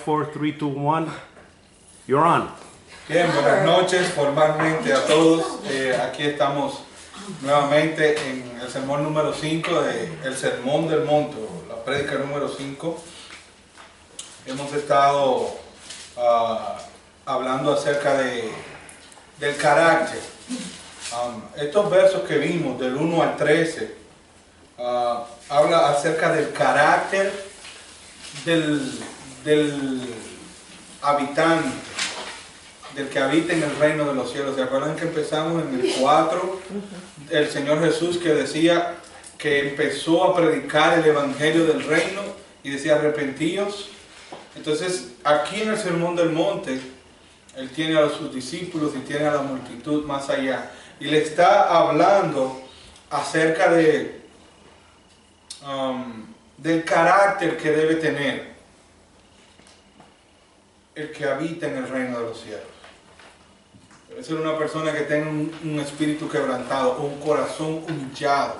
4, 3, 2, 1. You're on. Bien, buenas noches formalmente a todos. Aquí estamos nuevamente en el sermón número 5 del Sermón del Monte, la prédica número 5. Hemos estado hablando acerca del carácter. Estos versos que vimos, del 1 al 13, habla acerca del carácter del habitante, del que habita en el reino de los cielos. ¿Se acuerdan que empezamos en el 4? El Señor Jesús que decía que empezó a predicar el evangelio del reino y decía arrepentíos. Entonces aquí en el Sermón del Monte Él tiene a sus discípulos y tiene a la multitud más allá y le está hablando acerca del carácter que debe tener el que habita en el reino de los cielos. Debe ser una persona que tenga un espíritu quebrantado, un corazón humillado,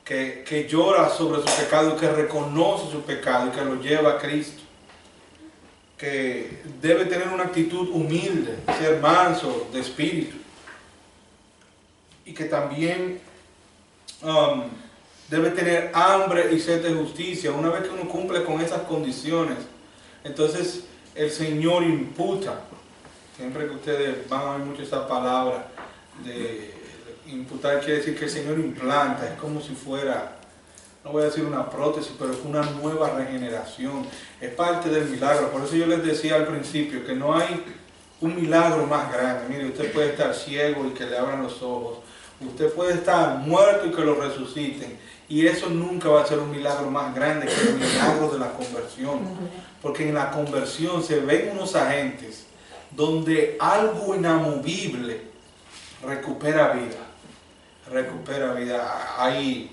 que llora sobre su pecado, que reconoce su pecado y que lo lleva a Cristo. Que debe tener una actitud humilde, ser manso de espíritu. Y que también debe tener hambre y sed de justicia. Una vez que uno cumple con esas condiciones, entonces el Señor imputa. Siempre que ustedes van a oír mucho esa palabra de imputar, quiere decir que el Señor implanta. Es como si fuera, no voy a decir una prótesis, pero es una nueva regeneración. Es parte del milagro. Por eso yo les decía al principio que no hay un milagro más grande. Mire, usted puede estar ciego y que le abran los ojos. Usted puede estar muerto y que lo resuciten. Y eso nunca va a ser un milagro más grande que el milagro de la conversión. Porque en la conversión se ven unos agentes donde algo inamovible recupera vida. Recupera vida. Hay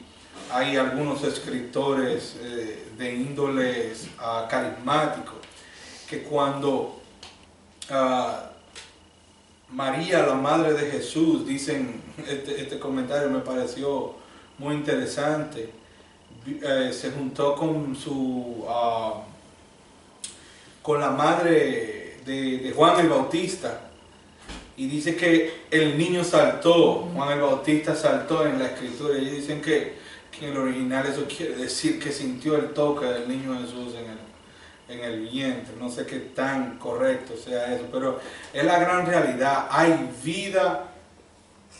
algunos escritores de índoles carismáticos que cuando María, la madre de Jesús, dicen, este comentario me pareció muy interesante, se juntó con la madre de Juan el Bautista y dice que el niño saltó, Juan el Bautista saltó en la escritura, y dicen que en el original eso quiere decir que sintió el toque del niño Jesús en el vientre. No sé qué tan correcto sea eso, pero es la gran realidad. Hay vida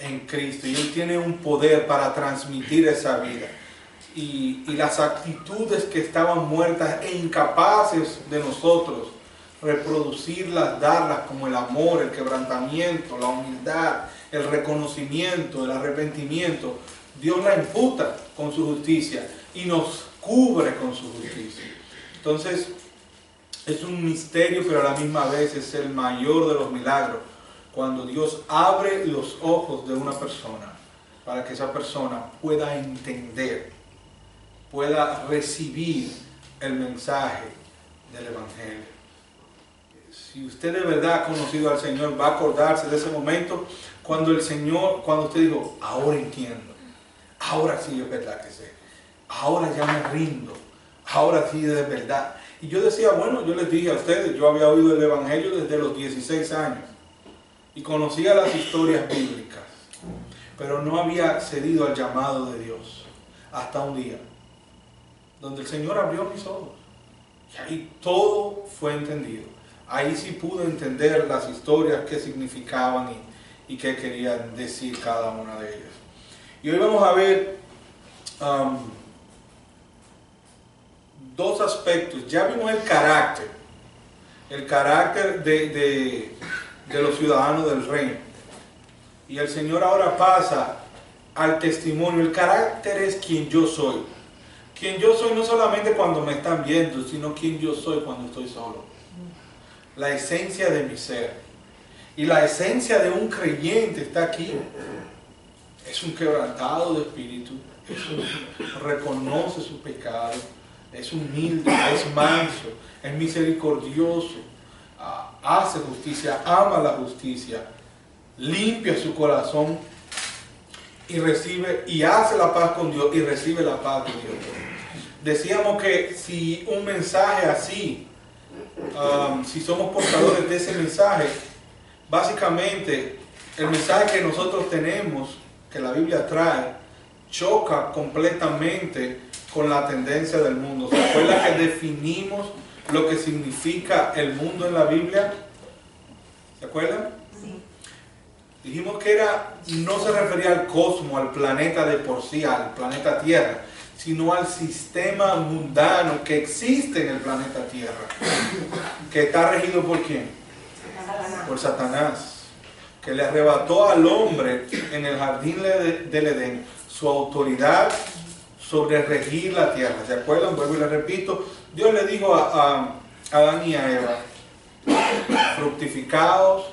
en Cristo y Él tiene un poder para transmitir esa vida. Y las actitudes que estaban muertas e incapaces de nosotros reproducirlas, darlas, como el amor, el quebrantamiento, la humildad, el reconocimiento, el arrepentimiento, Dios la imputa con su justicia y nos cubre con su justicia. Entonces, es un misterio, pero a la misma vez es el mayor de los milagros, cuando Dios abre los ojos de una persona para que esa persona pueda entender, pueda recibir el mensaje del Evangelio. Si usted de verdad ha conocido al Señor, va a acordarse de ese momento cuando usted dijo, ahora entiendo, ahora sí es verdad que sé, ahora ya me rindo, ahora sí es verdad. Y yo decía, bueno, yo les dije a ustedes, yo había oído el Evangelio desde los 16 años y conocía las historias bíblicas, pero no había cedido al llamado de Dios hasta un día donde el Señor abrió mis ojos y ahí todo fue entendido. Ahí sí pude entender las historias, qué significaban y qué querían decir cada una de ellas. Y hoy vamos a ver dos aspectos. Ya vimos el carácter de los ciudadanos del reino. Y el Señor ahora pasa al testimonio. El carácter es quien yo soy. Quien yo soy no solamente cuando me están viendo, sino quien yo soy cuando estoy solo. La esencia de mi ser. Y la esencia de un creyente está aquí. Es un quebrantado de espíritu. Reconoce su pecado. Es humilde, es manso, es misericordioso. Hace justicia, ama la justicia. Limpia su corazón. Y hace la paz con Dios y recibe la paz de Dios. Decíamos que si un mensaje así si somos portadores de ese mensaje, básicamente el mensaje que nosotros tenemos, que la Biblia trae, choca completamente con la tendencia del mundo. ¿Se acuerdan que definimos lo que significa el mundo en la Biblia? ¿Se acuerdan? Sí. Dijimos que no se refería al cosmos, al planeta de por sí, al planeta Tierra, sino al sistema mundano que existe en el planeta Tierra, que está regido ¿por quién? Por Satanás, que le arrebató al hombre en el jardín del Edén su autoridad sobre regir la tierra. ¿Se acuerdan? Vuelvo y les repito, Dios le dijo a Adán y a Eva: fructificaos,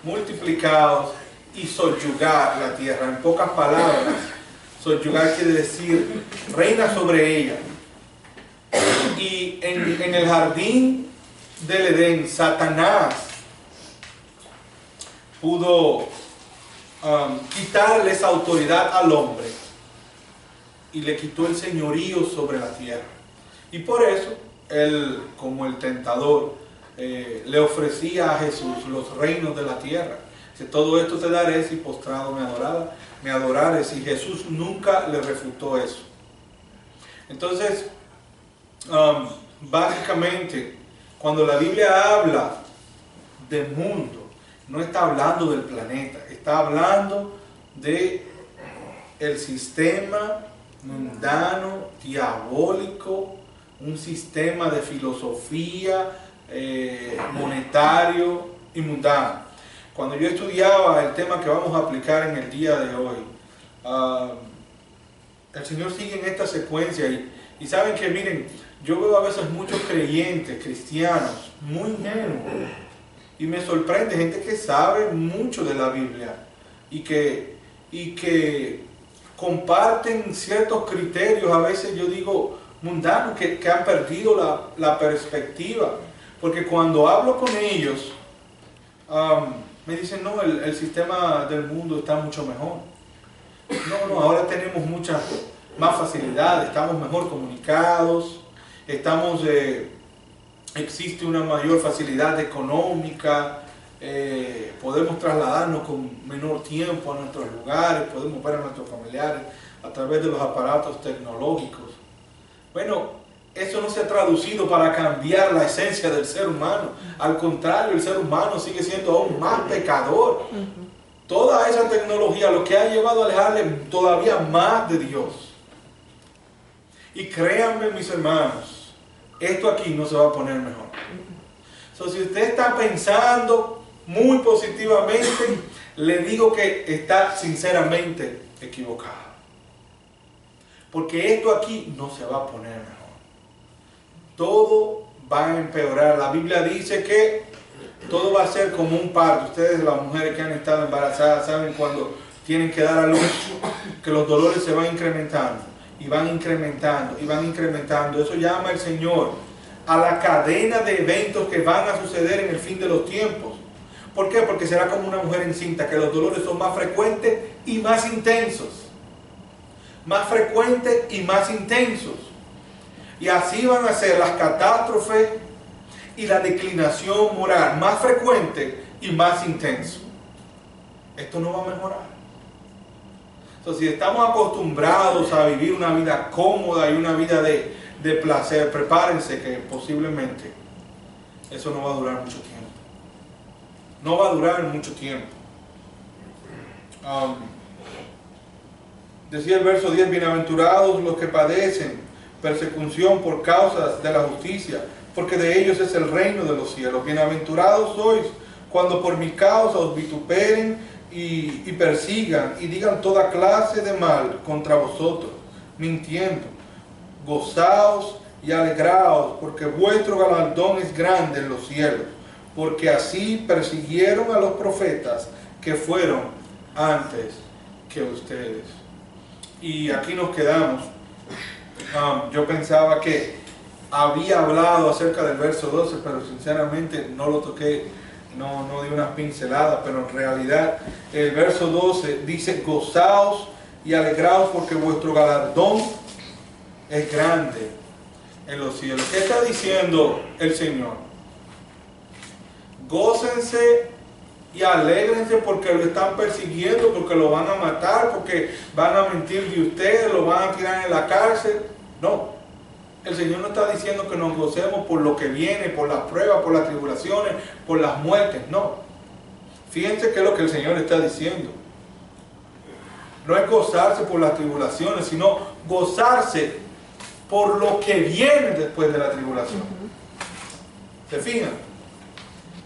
multiplicaos y soyugar la tierra. En pocas palabras, soyugar quiere decir reina sobre ella. Y en el jardín del Edén, Satanás pudo quitarle esa autoridad al hombre y le quitó el señorío sobre la tierra. Y por eso él, como el tentador, le ofrecía a Jesús los reinos de la tierra. Que todo esto te daré si postrado me adorares. Y Jesús nunca le refutó eso. Entonces, básicamente, cuando la Biblia habla de mundo, no está hablando del planeta, está hablando de el sistema mundano, diabólico, un sistema de filosofía monetario y mundano. Cuando yo estudiaba el tema que vamos a aplicar en el día de hoy, el Señor sigue en esta secuencia y saben que, miren, yo veo a veces muchos creyentes, cristianos, muy ingenuos, y me sorprende gente que sabe mucho de la Biblia y que comparten ciertos criterios, a veces yo digo mundanos, que han perdido la perspectiva, porque cuando hablo con ellos me dicen: no, el sistema del mundo está mucho mejor. No, ahora tenemos muchas más facilidades, estamos mejor comunicados, existe una mayor facilidad económica, podemos trasladarnos con menor tiempo a nuestros lugares, podemos ver a nuestros familiares a través de los aparatos tecnológicos. Bueno, eso no se ha traducido para cambiar la esencia del ser humano. Al contrario, el ser humano sigue siendo aún más pecador. Toda esa tecnología lo que ha llevado a alejarle todavía más de Dios. Y créanme, mis hermanos, esto aquí no se va a poner mejor. Si usted está pensando muy positivamente, le digo que está sinceramente equivocado. Porque esto aquí no se va a poner mejor. Todo va a empeorar. La Biblia dice que todo va a ser como un parto. Ustedes, las mujeres que han estado embarazadas, saben cuando tienen que dar a luz, que los dolores se van incrementando, y van incrementando, y van incrementando. Eso llama el Señor a la cadena de eventos que van a suceder en el fin de los tiempos. ¿Por qué? Porque será como una mujer encinta, que los dolores son más frecuentes y más intensos. Más frecuentes y más intensos. Y así van a ser las catástrofes y la declinación moral, más frecuente y más intenso. Esto no va a mejorar. Entonces, si estamos acostumbrados a vivir una vida cómoda y una vida de placer, prepárense que posiblemente eso no va a durar mucho tiempo. No va a durar mucho tiempo. Decía el verso 10: bienaventurados los que padecen persecución por causas de la justicia, porque de ellos es el reino de los cielos. Bienaventurados sois cuando por mi causa os vituperen y persigan y digan toda clase de mal contra vosotros, mintiendo. Gozaos y alegraos, porque vuestro galardón es grande en los cielos, porque así persiguieron a los profetas que fueron antes que ustedes. Y aquí nos quedamos. Yo pensaba que había hablado acerca del verso 12, pero sinceramente no lo toqué, no di unas pinceladas, pero en realidad el verso 12 dice: gozaos y alegraos porque vuestro galardón es grande en los cielos. ¿Qué está diciendo el Señor? gócense y alégrense porque lo están persiguiendo, porque lo van a matar, porque van a mentir de ustedes, lo van a tirar en la cárcel. No, el Señor no está diciendo que nos gocemos por lo que viene, por las pruebas, por las tribulaciones, por las muertes, no. Fíjense qué es lo que el Señor está diciendo. No es gozarse por las tribulaciones, sino gozarse por lo que viene después de la tribulación. ¿Se fijan?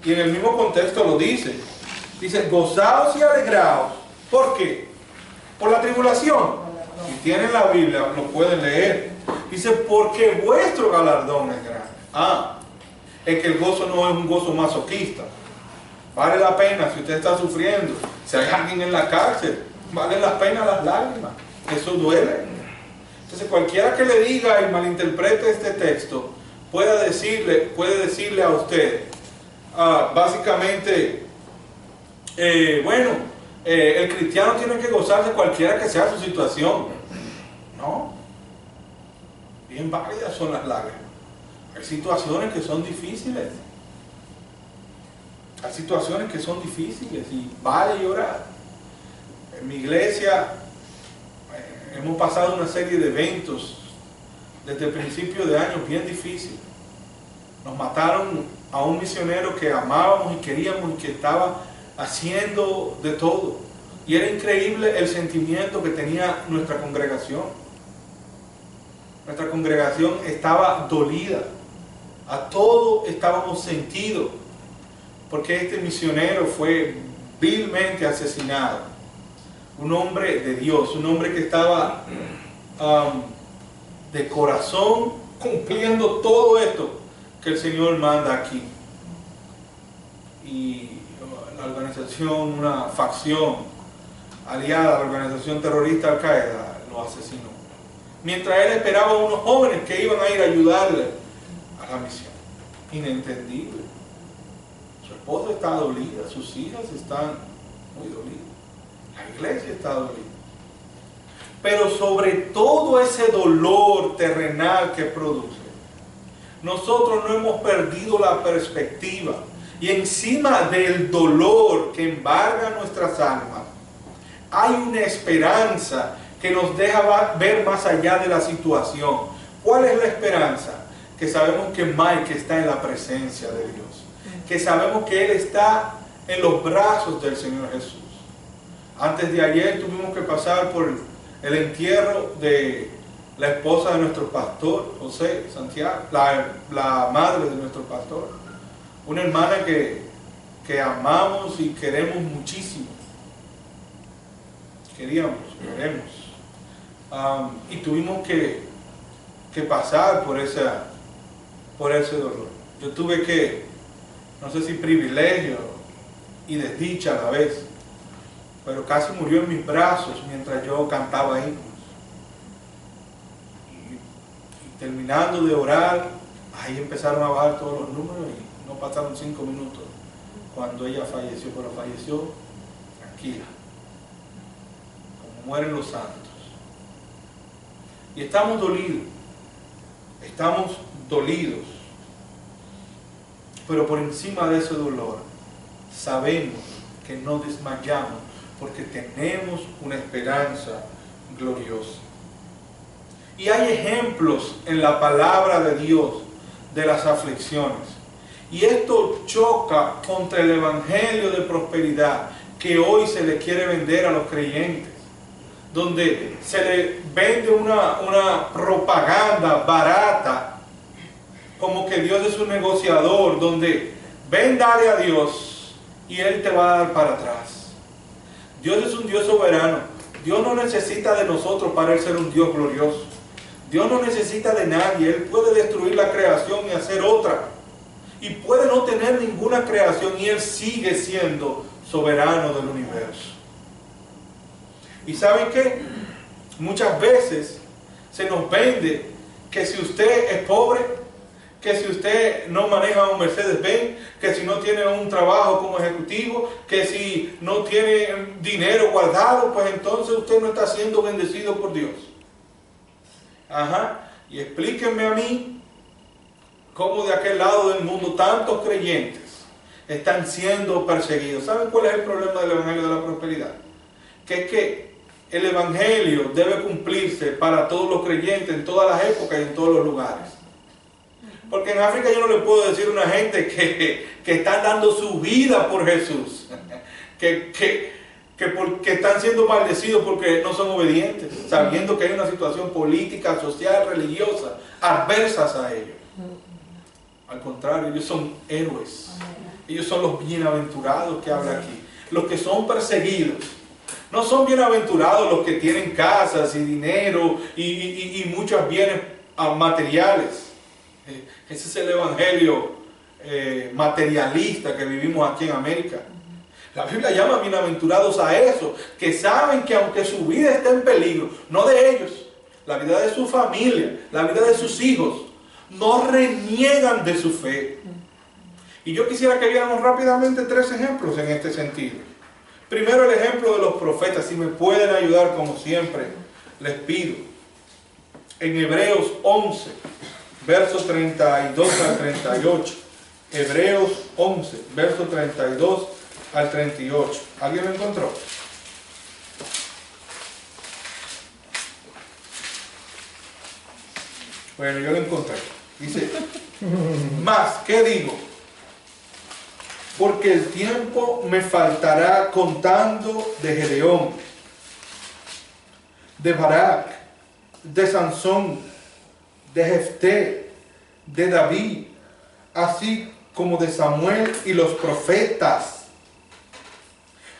Y en el mismo contexto lo dice. Dice, gozaos y alegraos. ¿Por qué? Por la tribulación. Si tienen la Biblia, lo pueden leer. Dice, porque vuestro galardón es grande. Es que el gozo no es un gozo masoquista. Vale la pena si usted está sufriendo. Si hay alguien en la cárcel, vale la pena las lágrimas. Eso duele. Entonces cualquiera que le diga y malinterprete este texto, puede decirle a usted, básicamente, el cristiano tiene que gozarse cualquiera que sea su situación. No. Bien válidas son las lágrimas. Hay situaciones que son difíciles. Hay situaciones que son difíciles y vale llorar. En mi iglesia hemos pasado una serie de eventos desde el principio de año bien difíciles. Nos mataron a un misionero que amábamos y queríamos y que estaba haciendo de todo. Y era increíble el sentimiento que tenía nuestra congregación. Nuestra congregación estaba dolida. A todo estábamos sentidos. Porque este misionero fue vilmente asesinado. Un hombre de Dios, un hombre que estaba de corazón cumpliendo todo esto que el Señor manda aquí. Y la organización, una facción aliada a la organización terrorista Al-Qaeda, lo asesinó. Mientras él esperaba a unos jóvenes que iban a ir a ayudarle a la misión. Inentendible. Su esposa está dolida, sus hijas están muy dolidas. La iglesia está dolida. Pero sobre todo ese dolor terrenal que produce, nosotros no hemos perdido la perspectiva. Y encima del dolor que embarga nuestras almas, hay una esperanza que nos deja ver más allá de la situación. ¿Cuál es la esperanza? Que sabemos que Mike está en la presencia de Dios. Que sabemos que Él está en los brazos del Señor Jesús. Antes de ayer tuvimos que pasar por el entierro de la esposa de nuestro pastor, José Santiago, la madre de nuestro pastor. Una hermana que amamos y queremos muchísimo. Queremos. Y tuvimos que pasar por ese dolor. Yo tuve que, no sé si privilegio y desdicha a la vez, pero casi murió en mis brazos mientras yo cantaba himnos. Y terminando de orar, ahí empezaron a bajar todos los números y no pasaron 5 minutos cuando ella falleció, pero falleció tranquila, como mueren los santos. Y estamos dolidos, pero por encima de ese dolor, sabemos que no desmayamos, porque tenemos una esperanza gloriosa. Y hay ejemplos en la palabra de Dios de las aflicciones. Y esto choca contra el evangelio de prosperidad que hoy se le quiere vender a los creyentes, donde se le vende una propaganda barata, como que Dios es un negociador, donde ven, dale a Dios y Él te va a dar para atrás. Dios es un Dios soberano. Dios no necesita de nosotros para Él ser un Dios glorioso. Dios no necesita de nadie. Él puede destruir la creación y hacer otra. Y puede no tener ninguna creación y Él sigue siendo soberano del universo. ¿Y saben qué? Muchas veces se nos vende que si usted es pobre, que si usted no maneja un Mercedes-Benz, que si no tiene un trabajo como ejecutivo, que si no tiene dinero guardado, pues entonces usted no está siendo bendecido por Dios. Y explíquenme a mí cómo de aquel lado del mundo tantos creyentes están siendo perseguidos. ¿Saben cuál es el problema del Evangelio de la Prosperidad? Que es que el Evangelio debe cumplirse para todos los creyentes en todas las épocas y en todos los lugares. Porque en África yo no le puedo decir a una gente que están dando su vida por Jesús, que están siendo maldecidos porque no son obedientes, sabiendo que hay una situación política, social, religiosa, adversas a ellos. Al contrario, ellos son héroes. Ellos son los bienaventurados que habla aquí. Los que son perseguidos. No son bienaventurados los que tienen casas y dinero y muchos bienes materiales. Ese es el evangelio materialista que vivimos aquí en América. La Biblia llama bienaventurados a eso, que saben que aunque su vida esté en peligro, no de ellos, la vida de su familia, la vida de sus hijos, no reniegan de su fe. Y yo quisiera que viéramos rápidamente 3 ejemplos en este sentido. Primero, el ejemplo de los profetas. Si me pueden ayudar, como siempre, les pido. En Hebreos 11, versos 32 al 38. Hebreos 11, versos 32 al 38. ¿Alguien lo encontró? Bueno, yo lo encontré. Dice, más, ¿qué digo? Porque el tiempo me faltará contando de Gedeón, de Barak, de Sansón, de Jefté, de David, así como de Samuel y los profetas,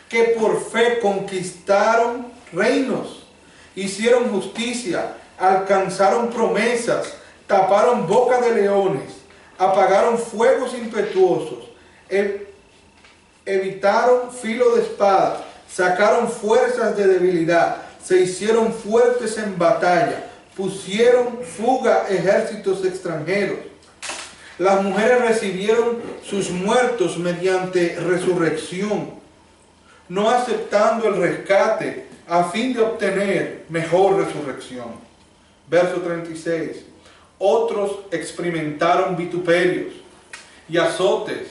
que por fe conquistaron reinos, hicieron justicia, alcanzaron promesas, taparon boca de leones, apagaron fuegos impetuosos, evitaron filo de espada, sacaron fuerzas de debilidad, se hicieron fuertes en batalla, pusieron fuga ejércitos extranjeros. Las mujeres recibieron sus muertos mediante resurrección, no aceptando el rescate a fin de obtener mejor resurrección. Verso 36. Otros experimentaron vituperios y azotes,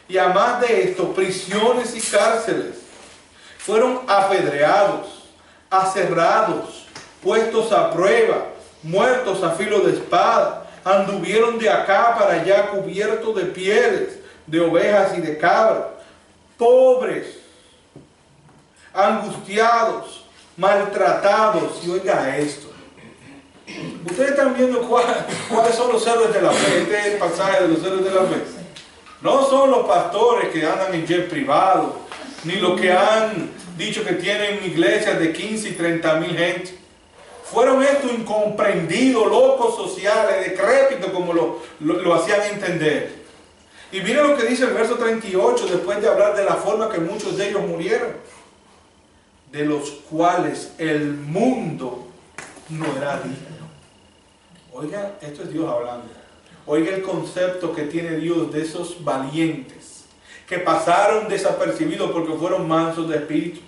y además de esto, prisiones y cárceles. Fueron apedreados, aserrados, puestos a prueba, muertos a filo de espada. Anduvieron de acá para allá cubiertos de pieles, de ovejas y de cabras. Pobres, angustiados, maltratados. Y oiga esto. Ustedes están viendo cuáles son los héroes de la fe. Este es el pasaje de los héroes de la fe. No son los pastores que andan en jet privado, ni los que han dicho que tienen iglesias de 15 y 30 mil gente. Fueron estos incomprendidos, locos sociales, decrépitos, como lo hacían entender. Y miren lo que dice el verso 38, después de hablar de la forma que muchos de ellos murieron, de los cuales el mundo no era digno. Oiga, esto es Dios hablando. Oiga el concepto que tiene Dios de esos valientes que pasaron desapercibidos porque fueron mansos de espíritu,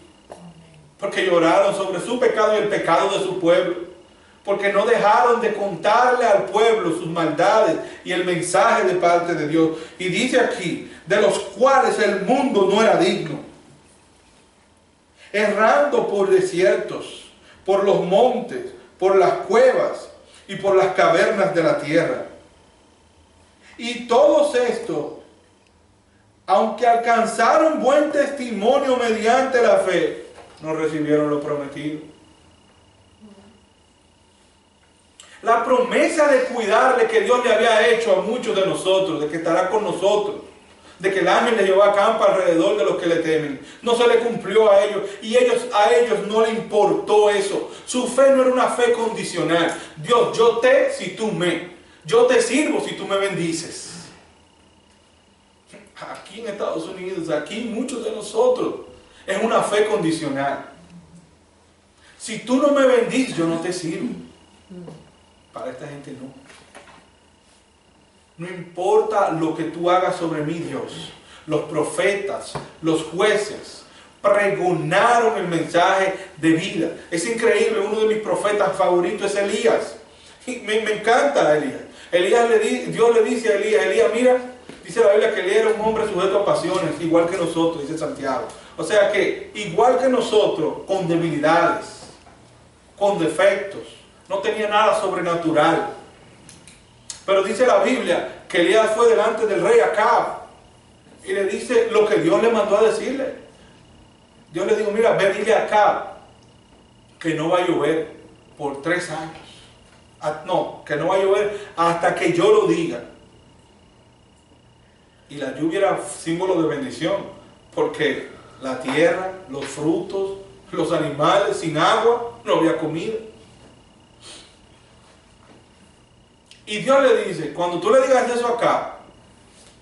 porque lloraron sobre su pecado y el pecado de su pueblo, porque no dejaron de contarle al pueblo sus maldades y el mensaje de parte de Dios. Y dice aquí, de los cuales el mundo no era digno, errando por desiertos, por los montes, por las cuevas y por las cavernas de la tierra. Y todos estos, aunque alcanzaron buen testimonio mediante la fe, no recibieron lo prometido. La promesa de cuidarle que Dios le había hecho a muchos de nosotros, de que estará con nosotros, de que el ángel le llevó a campo alrededor de los que le temen, no se le cumplió a ellos, y a ellos no le importó eso. Su fe no era una fe condicional. Dios, yo te, si tú me. Yo te sirvo si tú me bendices. Aquí en Estados Unidos, aquí muchos de nosotros, es una fe condicional. Si tú no me bendices, yo no te sirvo. Para esta gente no. No importa lo que tú hagas sobre mí, Dios. Los profetas, los jueces, pregonaron el mensaje de vida. Es increíble, uno de mis profetas favoritos es Elías. Me encanta Elías. Dios le dice a Elías, mira, dice, Dice la Biblia que él era un hombre sujeto a pasiones, igual que nosotros, dice Santiago. O sea que, igual que nosotros, con debilidades, con defectos, no tenía nada sobrenatural. Pero dice la Biblia que Elías fue delante del rey Acab y le dice lo que Dios le mandó a decirle. Dios le dijo, mira, ve, dile a Acab que no va a llover por 3 años. No, que no va a llover hasta que yo lo diga. Y la lluvia era símbolo de bendición, porque la tierra, los frutos, los animales, sin agua, no había comida. Y Dios le dice, cuando tú le digas eso acá,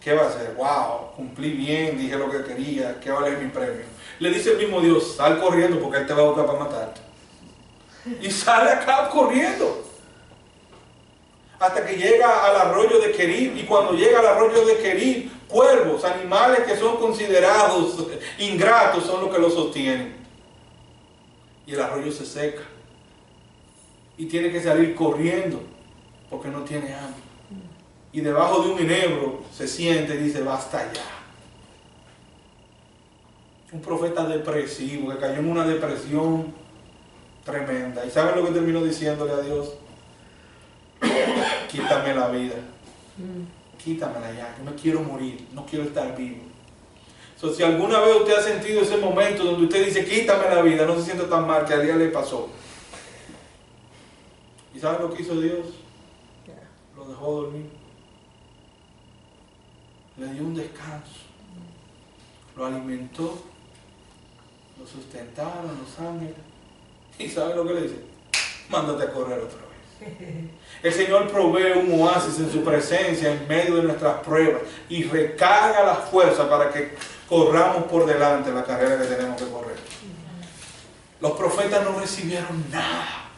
¿qué va a hacer? Wow, cumplí bien, dije lo que quería, ¿qué vale mi premio? Le dice el mismo Dios, sal corriendo porque Él te va a buscar para matarte. Y sale acá corriendo. Hasta que llega al arroyo de Querib. Y cuando llega al arroyo de Querib, cuervos, animales que son considerados ingratos, son los que lo sostienen. Y el arroyo se seca. Y tiene que salir corriendo porque no tiene hambre. Y debajo de un enebro se siente y dice, basta ya. Un profeta depresivo que cayó en una depresión tremenda. ¿Y saben lo que terminó diciéndole a Dios? Quítame la vida. Quítamela ya. Yo me quiero morir. No quiero estar vivo. So, si alguna vez usted ha sentido ese momento donde usted dice, quítame la vida, no se siente tan mal, que al día le pasó. ¿Y saben lo que hizo Dios? Lo dejó dormir. Le dio un descanso. Lo alimentó. Lo sustentaron los ángeles. ¿Y saben lo que le dice? Mándate a correr otra vez. El Señor provee un oasis en su presencia en medio de nuestras pruebas y recarga las fuerzas para que corramos por delante la carrera que tenemos que correr. Los profetas no recibieron nada.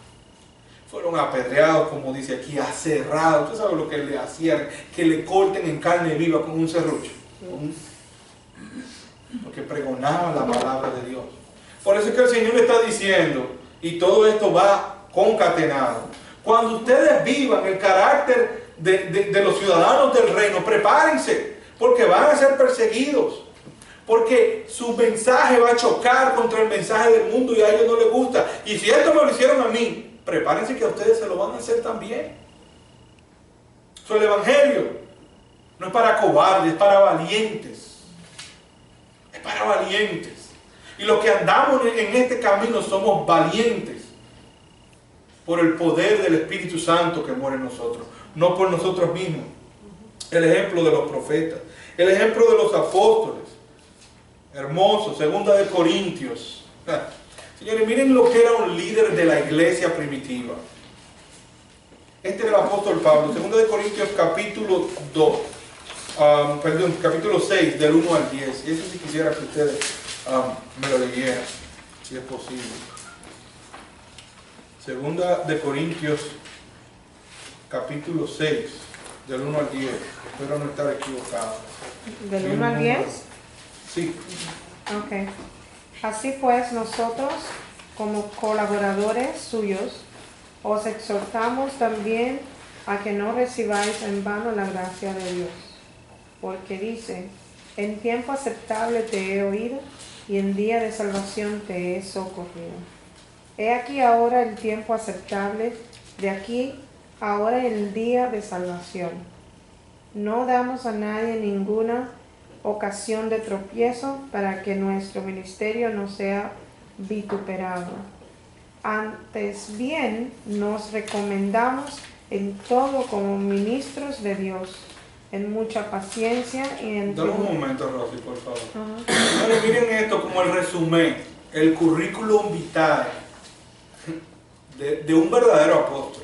Fueron apedreados, como dice aquí, aserrados. ¿Usted sabe lo que le hacían? Que le corten en carne viva con un serrucho. Porque pregonaban la palabra de Dios. Por eso es que el Señor le está diciendo, y todo esto va concatenado. Cuando ustedes vivan el carácter de los ciudadanos del reino, prepárense, porque van a ser perseguidos. Porque su mensaje va a chocar contra el mensaje del mundo y a ellos no les gusta. Y si esto me lo hicieron a mí, prepárense que a ustedes se lo van a hacer también. El evangelio no es para cobardes, es para valientes. Es para valientes. Y los que andamos en este camino somos valientes por el poder del Espíritu Santo que mora en nosotros, no por nosotros mismos. El ejemplo de los profetas, el ejemplo de los apóstoles, hermoso, 2 de Corintios. Señores, miren lo que era un líder de la iglesia primitiva. Este era el apóstol Pablo, 2 de Corintios capítulo 6, del 1 al 10. Y eso sí quisiera que ustedes me lo leyeran, si es posible. 2 de Corintios capítulo 6, del 1 al 10. Espero no estar equivocado. ¿Del 1 al 10? Sí. Ok. Así pues, nosotros, como colaboradores suyos, os exhortamos también a que no recibáis en vano la gracia de Dios. Porque dice, en tiempo aceptable te he oído, y en día de salvación te he socorrido. He aquí ahora el tiempo aceptable, de aquí ahora el día de salvación. No damos a nadie ninguna ocasión de tropiezo para que nuestro ministerio no sea vituperado. Antes bien, nos recomendamos en todo como ministros de Dios, en mucha paciencia y en... Dame un momento, Rosy, por favor. Bueno, miren esto como el resumen, el currículum vitae de un verdadero apóstol.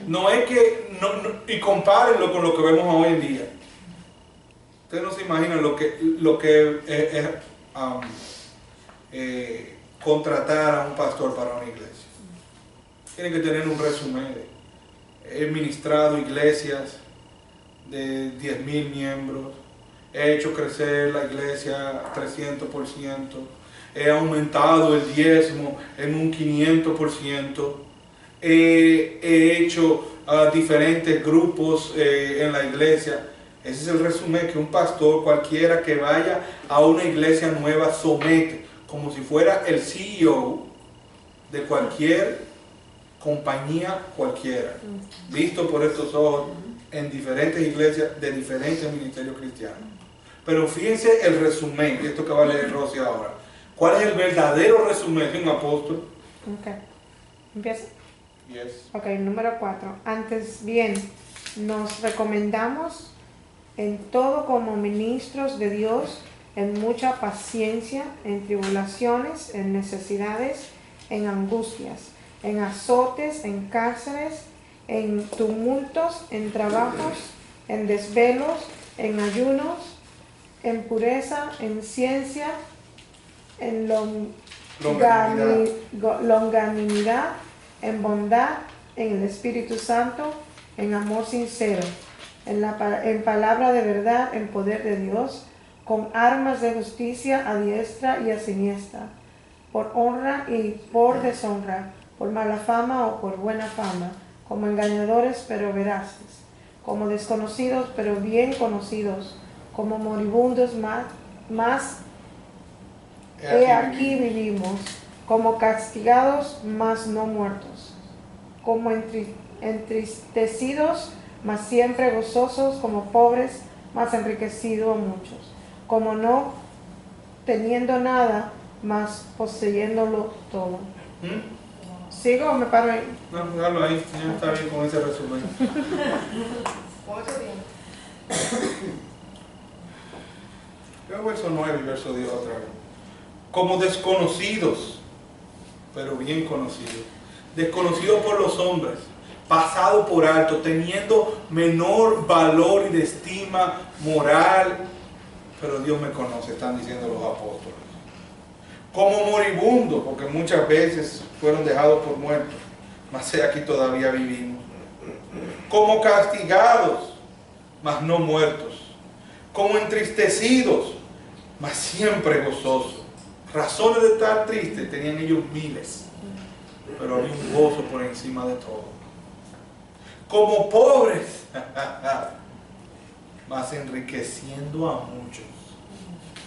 No es que, y compárenlo con lo que vemos hoy en día. Ustedes no se imaginan lo que es contratar a un pastor para una iglesia. Tienen que tener un resumen. He ministrado iglesias de 10,000 miembros. He hecho crecer la iglesia 300%. He aumentado el diezmo en un 500%. He hecho a diferentes grupos en la iglesia. Ese es el resumen que un pastor cualquiera que vaya a una iglesia nueva somete, como si fuera el CEO de cualquier compañía cualquiera, visto por estos ojos en diferentes iglesias de diferentes ministerios cristianos. Pero fíjense el resumen, esto que va a leer Rosy ahora. ¿Cuál es el verdadero resumen de un apóstol? Ok. ¿Empieza? Yes. Ok, número 4. Antes bien, nos recomendamos en todo como ministros de Dios, en mucha paciencia, en tribulaciones, en necesidades, en angustias, en azotes, en cárceles, en tumultos, en trabajos, en desvelos, en ayunos, en pureza, en ciencia, en longanimidad, en bondad, en el Espíritu Santo, en amor sincero, en palabra de verdad, en poder de Dios, con armas de justicia a diestra y a siniestra, por honra y por deshonra, por mala fama o por buena fama, como engañadores pero veraces, como desconocidos pero bien conocidos, como moribundos más he aquí vivimos, como castigados mas no muertos, como entristecidos mas siempre gozosos, como pobres mas enriquecidos a muchos, como no teniendo nada mas poseyéndolo todo. ¿Sigo o me paro ahí? No, déjalo ahí, ya está bien con ese resumen. Veo verso 9 y verso 10 otra vez. Como desconocidos, pero bien conocidos. Desconocidos por los hombres, pasado por alto, teniendo menor valor y de estima moral, pero Dios me conoce, están diciendo los apóstoles. Como moribundos, porque muchas veces fueron dejados por muertos, mas aquí todavía vivimos. Como castigados, mas no muertos. Como entristecidos, mas siempre gozosos. Razones de estar tristes tenían ellos miles, pero había un gozo por encima de todo. Como pobres, mas enriqueciendo a muchos.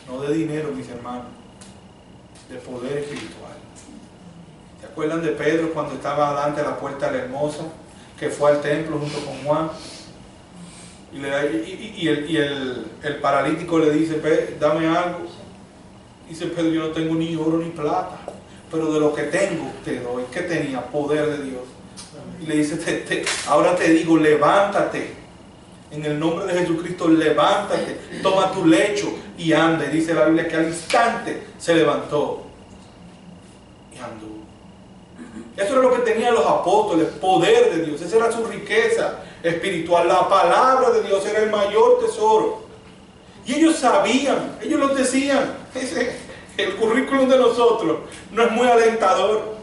No de dinero, mis hermanos, de poder espiritual. ¿Se acuerdan de Pedro cuando estaba delante de la puerta de la hermosa, que fue al templo junto con Juan? Y el paralítico le dice: dame algo. Dice Pedro: yo no tengo ni oro ni plata, pero de lo que tengo te doy. ¿Qué tenía? Poder de Dios. Y le dice: ahora te digo, levántate. En el nombre de Jesucristo, levántate, toma tu lecho y anda. Y dice la Biblia que al instante se levantó y anduvo. Eso era lo que tenían los apóstoles, poder de Dios. Esa era su riqueza espiritual. La palabra de Dios era el mayor tesoro. Y ellos sabían, ellos lo decían. El currículum de nosotros no es muy alentador.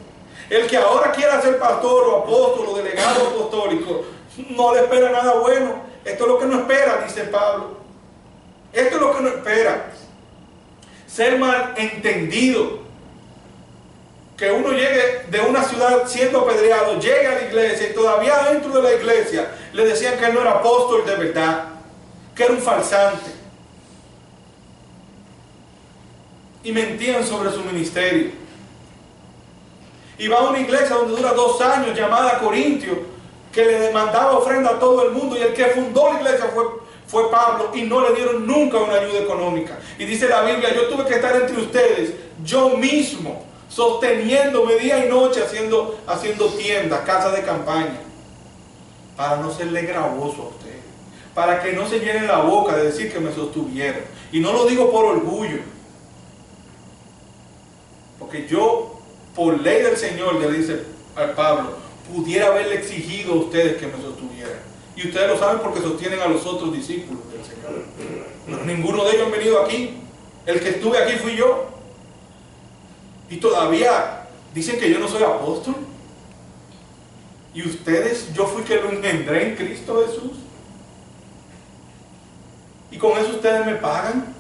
El que ahora quiera ser pastor o apóstol o delegado apostólico no le espera nada bueno. Esto es lo que no espera, dice Pablo. Esto es lo que no espera. Ser mal entendido. Que uno llegue de una ciudad siendo apedreado, llegue a la iglesia y todavía dentro de la iglesia le decían que él no era apóstol de verdad, que era un farsante. Y mentían sobre su ministerio. Y va a una iglesia donde dura 2 años, llamada Corintio, que le demandaba ofrenda a todo el mundo, y el que fundó la iglesia fue Pablo, y no le dieron nunca una ayuda económica. Y dice la Biblia: yo tuve que estar entre ustedes, yo mismo, sosteniéndome día y noche, haciendo tiendas, casas de campaña, para no serle gravoso a ustedes, para que no se llene la boca de decir que me sostuvieron. Y no lo digo por orgullo, porque yo, por ley del Señor, le dice al Pablo, pudiera haberle exigido a ustedes que me sostuvieran. Y ustedes lo saben porque sostienen a los otros discípulos del Señor. No, ninguno de ellos han venido aquí. El que estuve aquí fui yo. Y todavía dicen que yo no soy apóstol. Y ustedes, yo fui que lo engendré en Cristo Jesús. Y con eso ustedes me pagan.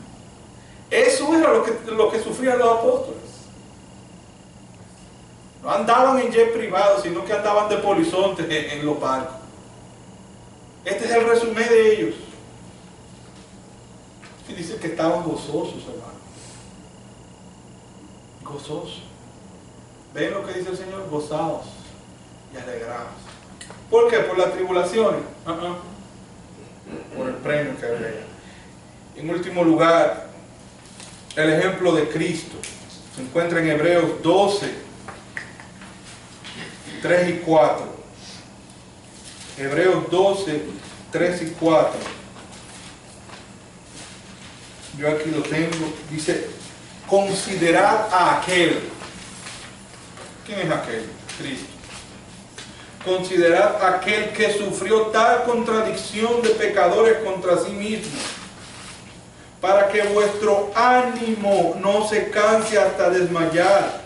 Eso era lo que sufrían los apóstoles. No andaban en jet privado, sino que andaban de polizonte en los barcos. Este es el resumen de ellos. Y dice que estaban gozosos, hermano. Gozosos. ¿Ven lo que dice el Señor? Gozados y alegrados. ¿Por qué? ¿Por las tribulaciones? Por el premio que había. En último lugar, el ejemplo de Cristo se encuentra en Hebreos 12, 3 y 4. Hebreos 12, 3 y 4. Yo aquí lo tengo. Dice, considerad a aquel. ¿Quién es aquel? Cristo. Considerad a aquel que sufrió tal contradicción de pecadores contra sí mismo, para que vuestro ánimo no se canse hasta desmayar.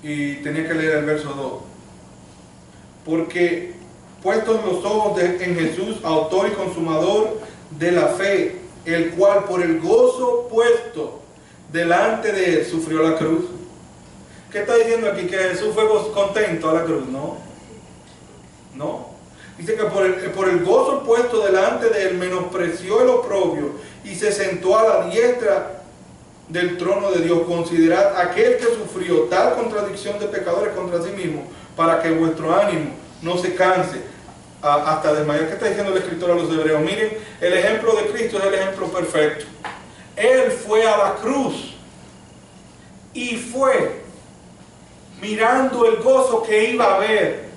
Y tenía que leer el verso 2. Porque puestos los ojos en Jesús, autor y consumador de la fe, el cual por el gozo puesto delante de él sufrió la cruz. ¿Qué está diciendo aquí? ¿Que Jesús fue contento a la cruz? No. No. Dice que por el gozo puesto delante de él menospreció el oprobio y se sentó a la diestra del trono de Dios. Considerad aquel que sufrió tal contradicción de pecadores contra sí mismo, para que vuestro ánimo no se canse hasta desmayar. ¿Qué está diciendo el escritor a los hebreos? Miren, el ejemplo de Cristo es el ejemplo perfecto. Él fue a la cruz y fue mirando el gozo que iba a haber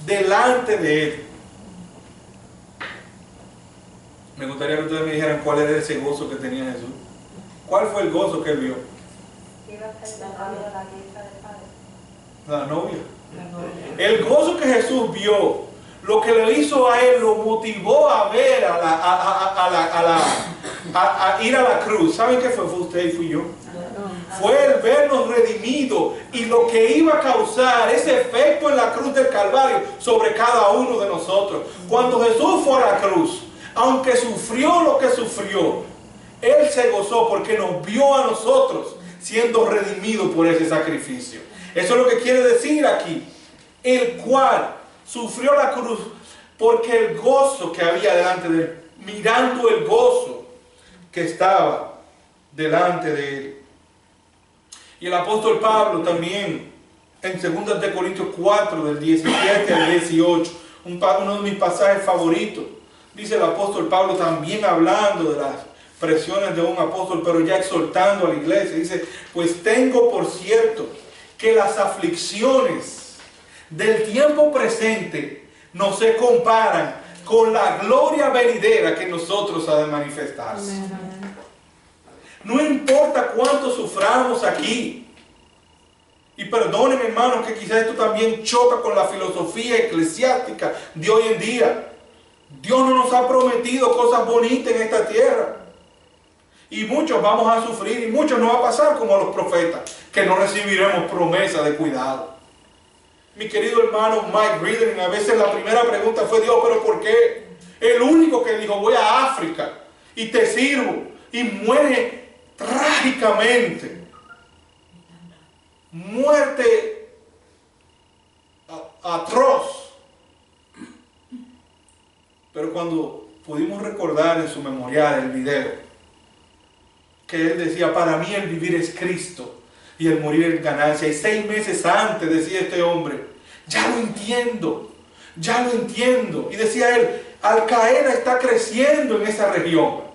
delante de él. Me gustaría que ustedes me dijeran cuál era ese gozo que tenía Jesús. ¿Cuál fue el gozo que él vio? La novia. El gozo que Jesús vio, lo que le hizo a él, lo motivó a ver a ir a la cruz. ¿Saben qué fue? Fue usted y fui yo. Fue el vernos redimidos y lo que iba a causar ese efecto en la cruz del Calvario sobre cada uno de nosotros. Cuando Jesús fue a la cruz, aunque sufrió lo que sufrió, Él se gozó porque nos vio a nosotros siendo redimidos por ese sacrificio. Eso es lo que quiere decir aquí. El cual sufrió la cruz porque el gozo que había delante de él, mirando el gozo que estaba delante de él. Y el apóstol Pablo también, en 2 de Corintios 4, del 17 al 18, uno de mis pasajes favoritos, dice el apóstol Pablo también hablando de las presiones de un apóstol, pero ya exhortando a la iglesia. Dice, pues tengo por cierto que las aflicciones del tiempo presente no se comparan con la gloria venidera que nosotros ha de manifestarse. No importa cuánto suframos aquí. Y perdonen, hermanos, que quizás esto también choca con la filosofía eclesiástica de hoy en día. Dios no nos ha prometido cosas bonitas en esta tierra. Y muchos vamos a sufrir y muchos nos va a pasar como a los profetas, que no recibiremos promesa de cuidado. Mi querido hermano Mike Reading, a veces la primera pregunta fue: Dios, ¿pero por qué? El único que dijo: voy a África y te sirvo, y muere trágicamente. Muerte atroz. Pero cuando pudimos recordar en su memorial el video, que él decía: para mí el vivir es Cristo y el morir es ganancia. Y 6 meses antes decía este hombre: ya lo entiendo, ya lo entiendo. Y decía él: Al Qaeda está creciendo en esa región.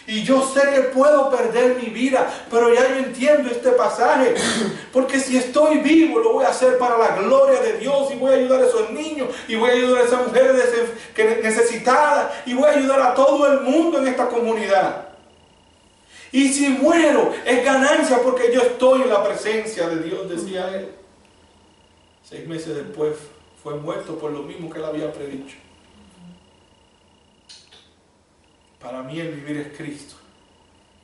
Y yo sé que puedo perder mi vida, pero ya yo entiendo este pasaje. Porque si estoy vivo, lo voy a hacer para la gloria de Dios. Y voy a ayudar a esos niños, y voy a ayudar a esas mujeres necesitadas, y voy a ayudar a todo el mundo en esta comunidad. Y si muero, es ganancia porque yo estoy en la presencia de Dios, decía él. 6 meses después fue muerto por lo mismo que él había predicho. Para mí el vivir es Cristo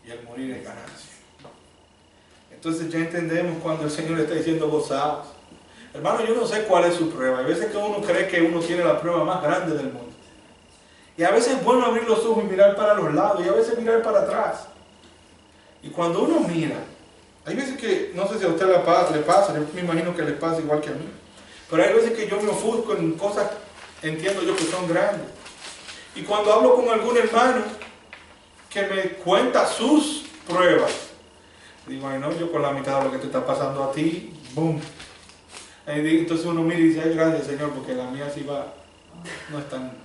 y el morir es ganancia. Entonces ya entendemos cuando el Señor está diciendo gozaos. Hermano, yo no sé cuál es su prueba. Hay veces que uno cree que uno tiene la prueba más grande del mundo. Y a veces es bueno abrir los ojos y mirar para los lados, y a veces mirar para atrás. Y cuando uno mira, hay veces que, no sé si a usted le pasa, yo me imagino que le pasa igual que a mí, Pero hay veces que yo me ofusco en cosas, entiendo yo que son grandes. Y cuando hablo con algún hermano que me cuenta sus pruebas, digo, ay no, yo con la mitad de lo que te está pasando a ti, boom. Entonces uno mira y dice, ay gracias Señor, porque la mía sí va, no es tan,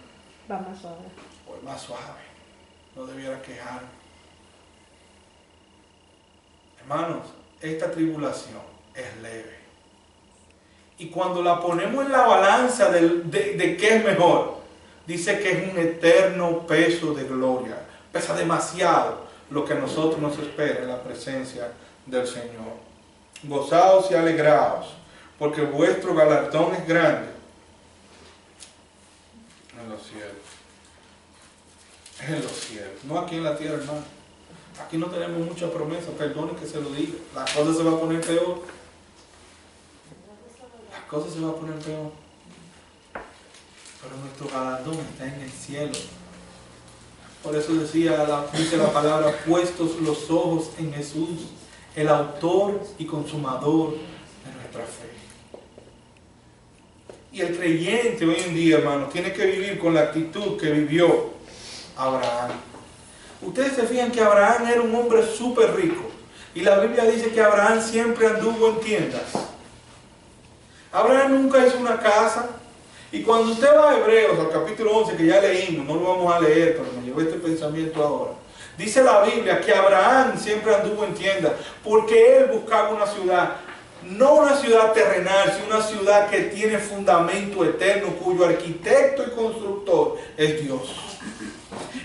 Va más suave. pues, más suave, no debiera quejarme. Hermanos, esta tribulación es leve. Y cuando la ponemos en la balanza de qué es mejor, dice que es un eterno peso de gloria. Pesa demasiado lo que a nosotros nos espera en la presencia del Señor. Gozaos y alegraos, porque vuestro galardón es grande en los cielos. Es en los cielos, no aquí en la tierra, hermano. Aquí no tenemos mucha promesa, perdonen que se lo diga. La cosa se va a poner peor. La cosa se va a poner peor. Pero nuestro galardón está en el cielo. Por eso dice la palabra, puestos los ojos en Jesús, el autor y consumador de nuestra fe. Y el creyente hoy en día, hermano, tiene que vivir con la actitud que vivió Abraham. Ustedes se fijan que Abraham era un hombre súper rico. Y la Biblia dice que Abraham siempre anduvo en tiendas. Abraham nunca hizo una casa. Y cuando usted va a Hebreos, al capítulo 11, que ya leímos, no lo vamos a leer, pero me llevó este pensamiento ahora. Dice la Biblia que Abraham siempre anduvo en tiendas, porque él buscaba una ciudad, no una ciudad terrenal, sino una ciudad que tiene fundamento eterno, cuyo arquitecto y constructor es Dios.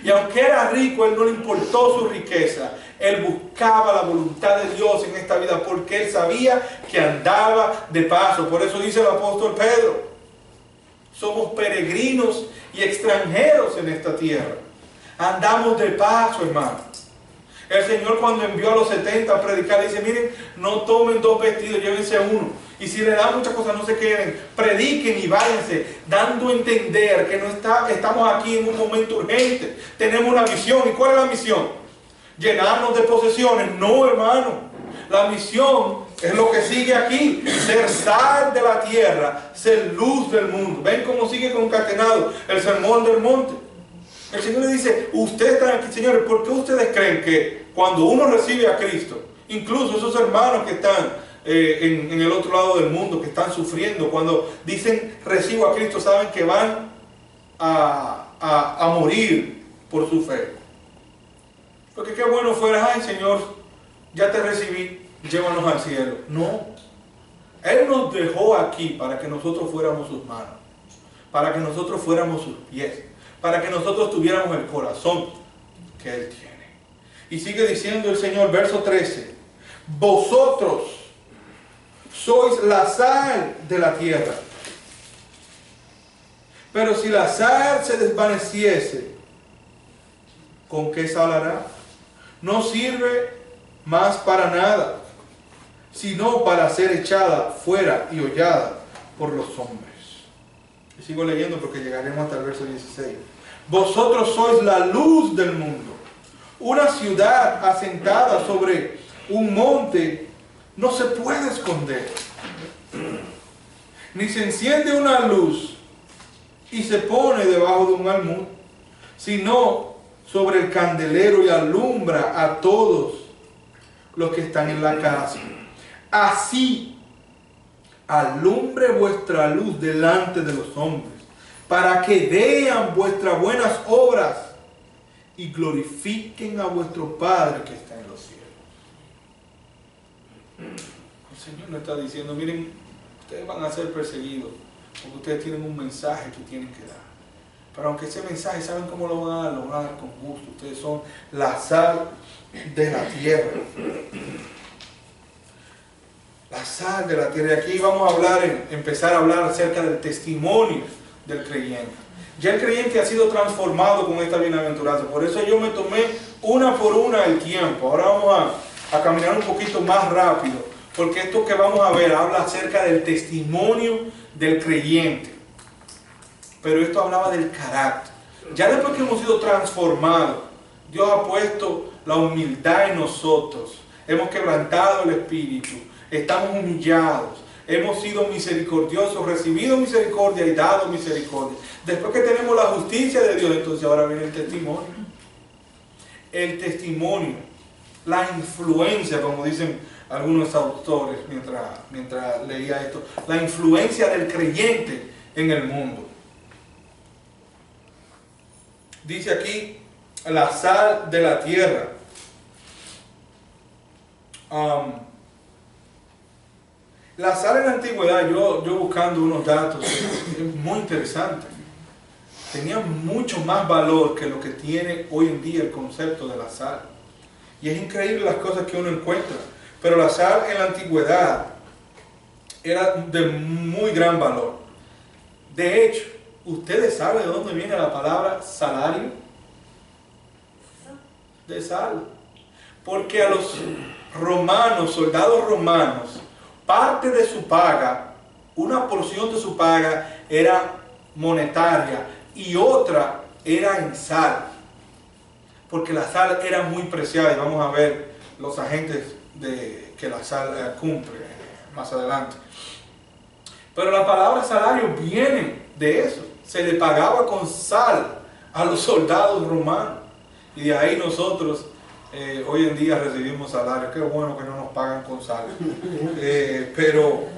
Y aunque era rico, él no le importó su riqueza. Él buscaba la voluntad de Dios en esta vida, porque él sabía que andaba de paso. Por eso dice el apóstol Pedro, somos peregrinos y extranjeros en esta tierra. Andamos de paso, hermano. El Señor, cuando envió a los 70 a predicar, dice, miren, no tomen 2 vestidos, llévense uno. Y si le dan muchas cosas, no se queden. Prediquen y váyanse, dando a entender que estamos aquí en un momento urgente. Tenemos una misión. ¿Y cuál es la misión? ¿Llenarnos de posesiones? No, hermano. La misión es lo que sigue aquí, ser sal de la tierra, ser luz del mundo. ¿Ven cómo sigue concatenado el sermón del monte? El Señor le dice, ustedes están aquí, señores, ¿por qué ustedes creen que cuando uno recibe a Cristo, incluso esos hermanos que están en el otro lado del mundo, que están sufriendo, cuando dicen recibo a Cristo, saben que van a morir por su fe? Porque qué bueno fuera, ay Señor, ya te recibí, llévanos al cielo. No, Él nos dejó aquí para que nosotros fuéramos sus manos, para que nosotros fuéramos sus pies, para que nosotros tuviéramos el corazón que Él tiene. Y sigue diciendo el Señor, verso 13, vosotros sois la sal de la tierra. Pero si la sal se desvaneciese, ¿con qué sal hará? No sirve más para nada, sino para ser echada fuera y hollada por los hombres. Y sigo leyendo porque llegaremos hasta el verso 16. Vosotros sois la luz del mundo. Una ciudad asentada sobre un monte no se puede esconder. Ni se enciende una luz y se pone debajo de un almud, sino sobre el candelero y alumbra a todos los que están en la casa. Así alumbre vuestra luz delante de los hombres, para que vean vuestras buenas obras y glorifiquen a vuestro Padre que está en los cielos. El Señor nos está diciendo, miren, ustedes van a ser perseguidos porque ustedes tienen un mensaje que tienen que dar. Pero aunque ese mensaje, ¿saben cómo lo van a dar? Lo van a dar con gusto. Ustedes son la sal de la tierra. La sal de la tierra. Y aquí vamos a empezar a hablar acerca del testimonio del creyente. Ya el creyente ha sido transformado con esta bienaventuranza. Por eso yo me tomé una por una el tiempo. Ahora vamos a caminar un poquito más rápido, porque esto que vamos a ver habla acerca del testimonio del creyente. Pero esto hablaba del carácter. Ya después que hemos sido transformados, Dios ha puesto la humildad en nosotros. Hemos quebrantado el espíritu. Estamos humillados. hemos sido misericordiosos, recibido misericordia y dado misericordia. Después que tenemos la justicia de Dios, entonces ahora viene el testimonio. El testimonio, la influencia, como dicen algunos autores mientras leía esto, la influencia del creyente en el mundo. Dice aquí, la sal de la tierra. La sal en la antigüedad, yo buscando unos datos, es muy interesante. Tenía mucho más valor que lo que tiene hoy en día el concepto de la sal. Y es increíble las cosas que uno encuentra. Pero la sal en la antigüedad era de muy gran valor. De hecho, ¿ustedes saben de dónde viene la palabra salario? De sal. Porque a los romanos, soldados romanos, parte de su paga, una porción de su paga era monetaria y otra era en sal. Porque la sal era muy preciada y vamos a ver los agentes que la sal cumple más adelante. Pero la palabra salario viene de eso. Se le pagaba con sal a los soldados romanos. Y de ahí nosotros hoy en día recibimos salario. Qué bueno que no nos pagan con sal. Pero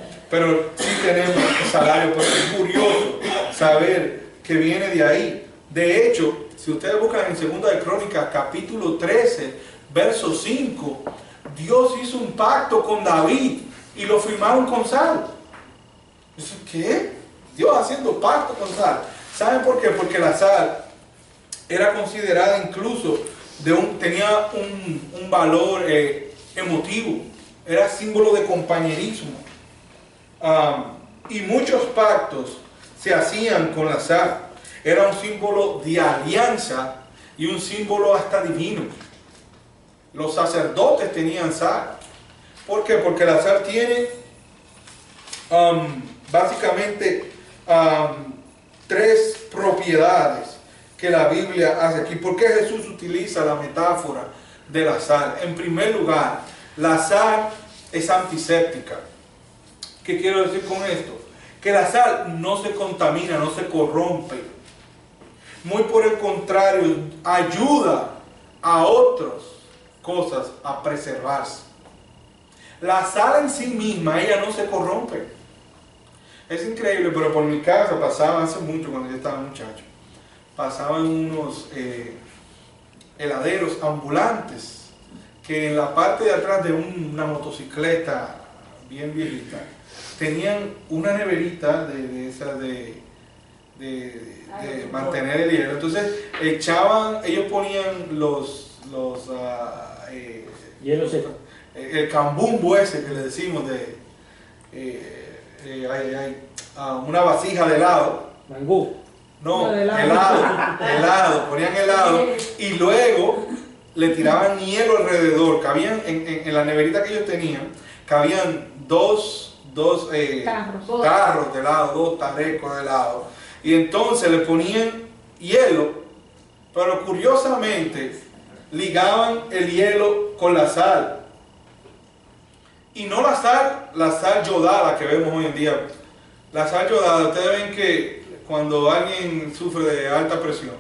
sí tenemos salario. Pero es curioso saber que viene de ahí. De hecho, si ustedes buscan en 2 de Crónicas, capítulo 13, verso 5, Dios hizo un pacto con David y lo firmaron con sal. ¿Qué? Dios haciendo pacto con sal. ¿Saben por qué? Porque la sal era considerada incluso, tenía un valor emotivo. Era símbolo de compañerismo. Y muchos pactos se hacían con la sal. Era un símbolo de alianza y un símbolo hasta divino. Los sacerdotes tenían sal. ¿Por qué? Porque la sal tiene básicamente 3 propiedades que la Biblia hace aquí. ¿Por qué Jesús utiliza la metáfora de la sal? En primer lugar, la sal es antiséptica. ¿Qué quiero decir con esto? Que la sal no se contamina, no se corrompe. Muy por el contrario, ayuda a otras cosas a preservarse. La sal en sí misma, ella no se corrompe. Es increíble, pero por mi casa pasaban hace mucho, cuando yo estaba muchacho, pasaban unos heladeros ambulantes que en la parte de atrás de una motocicleta bien viejita tenían una neverita de esas de mantener el hielo. Entonces ellos ponían hielo seco. El cambumbo ese que le decimos una vasija de helado. Mangú. No, helado, ponían helado y luego le tiraban hielo alrededor. Cabían en la neverita que ellos tenían, cabían dos tarros de helado, 2 tarrecos de helado. Y entonces le ponían hielo, pero curiosamente ligaban el hielo con la sal. Y no la sal yodada que vemos hoy en día. La sal yodada, ustedes ven que cuando alguien sufre de alta presión,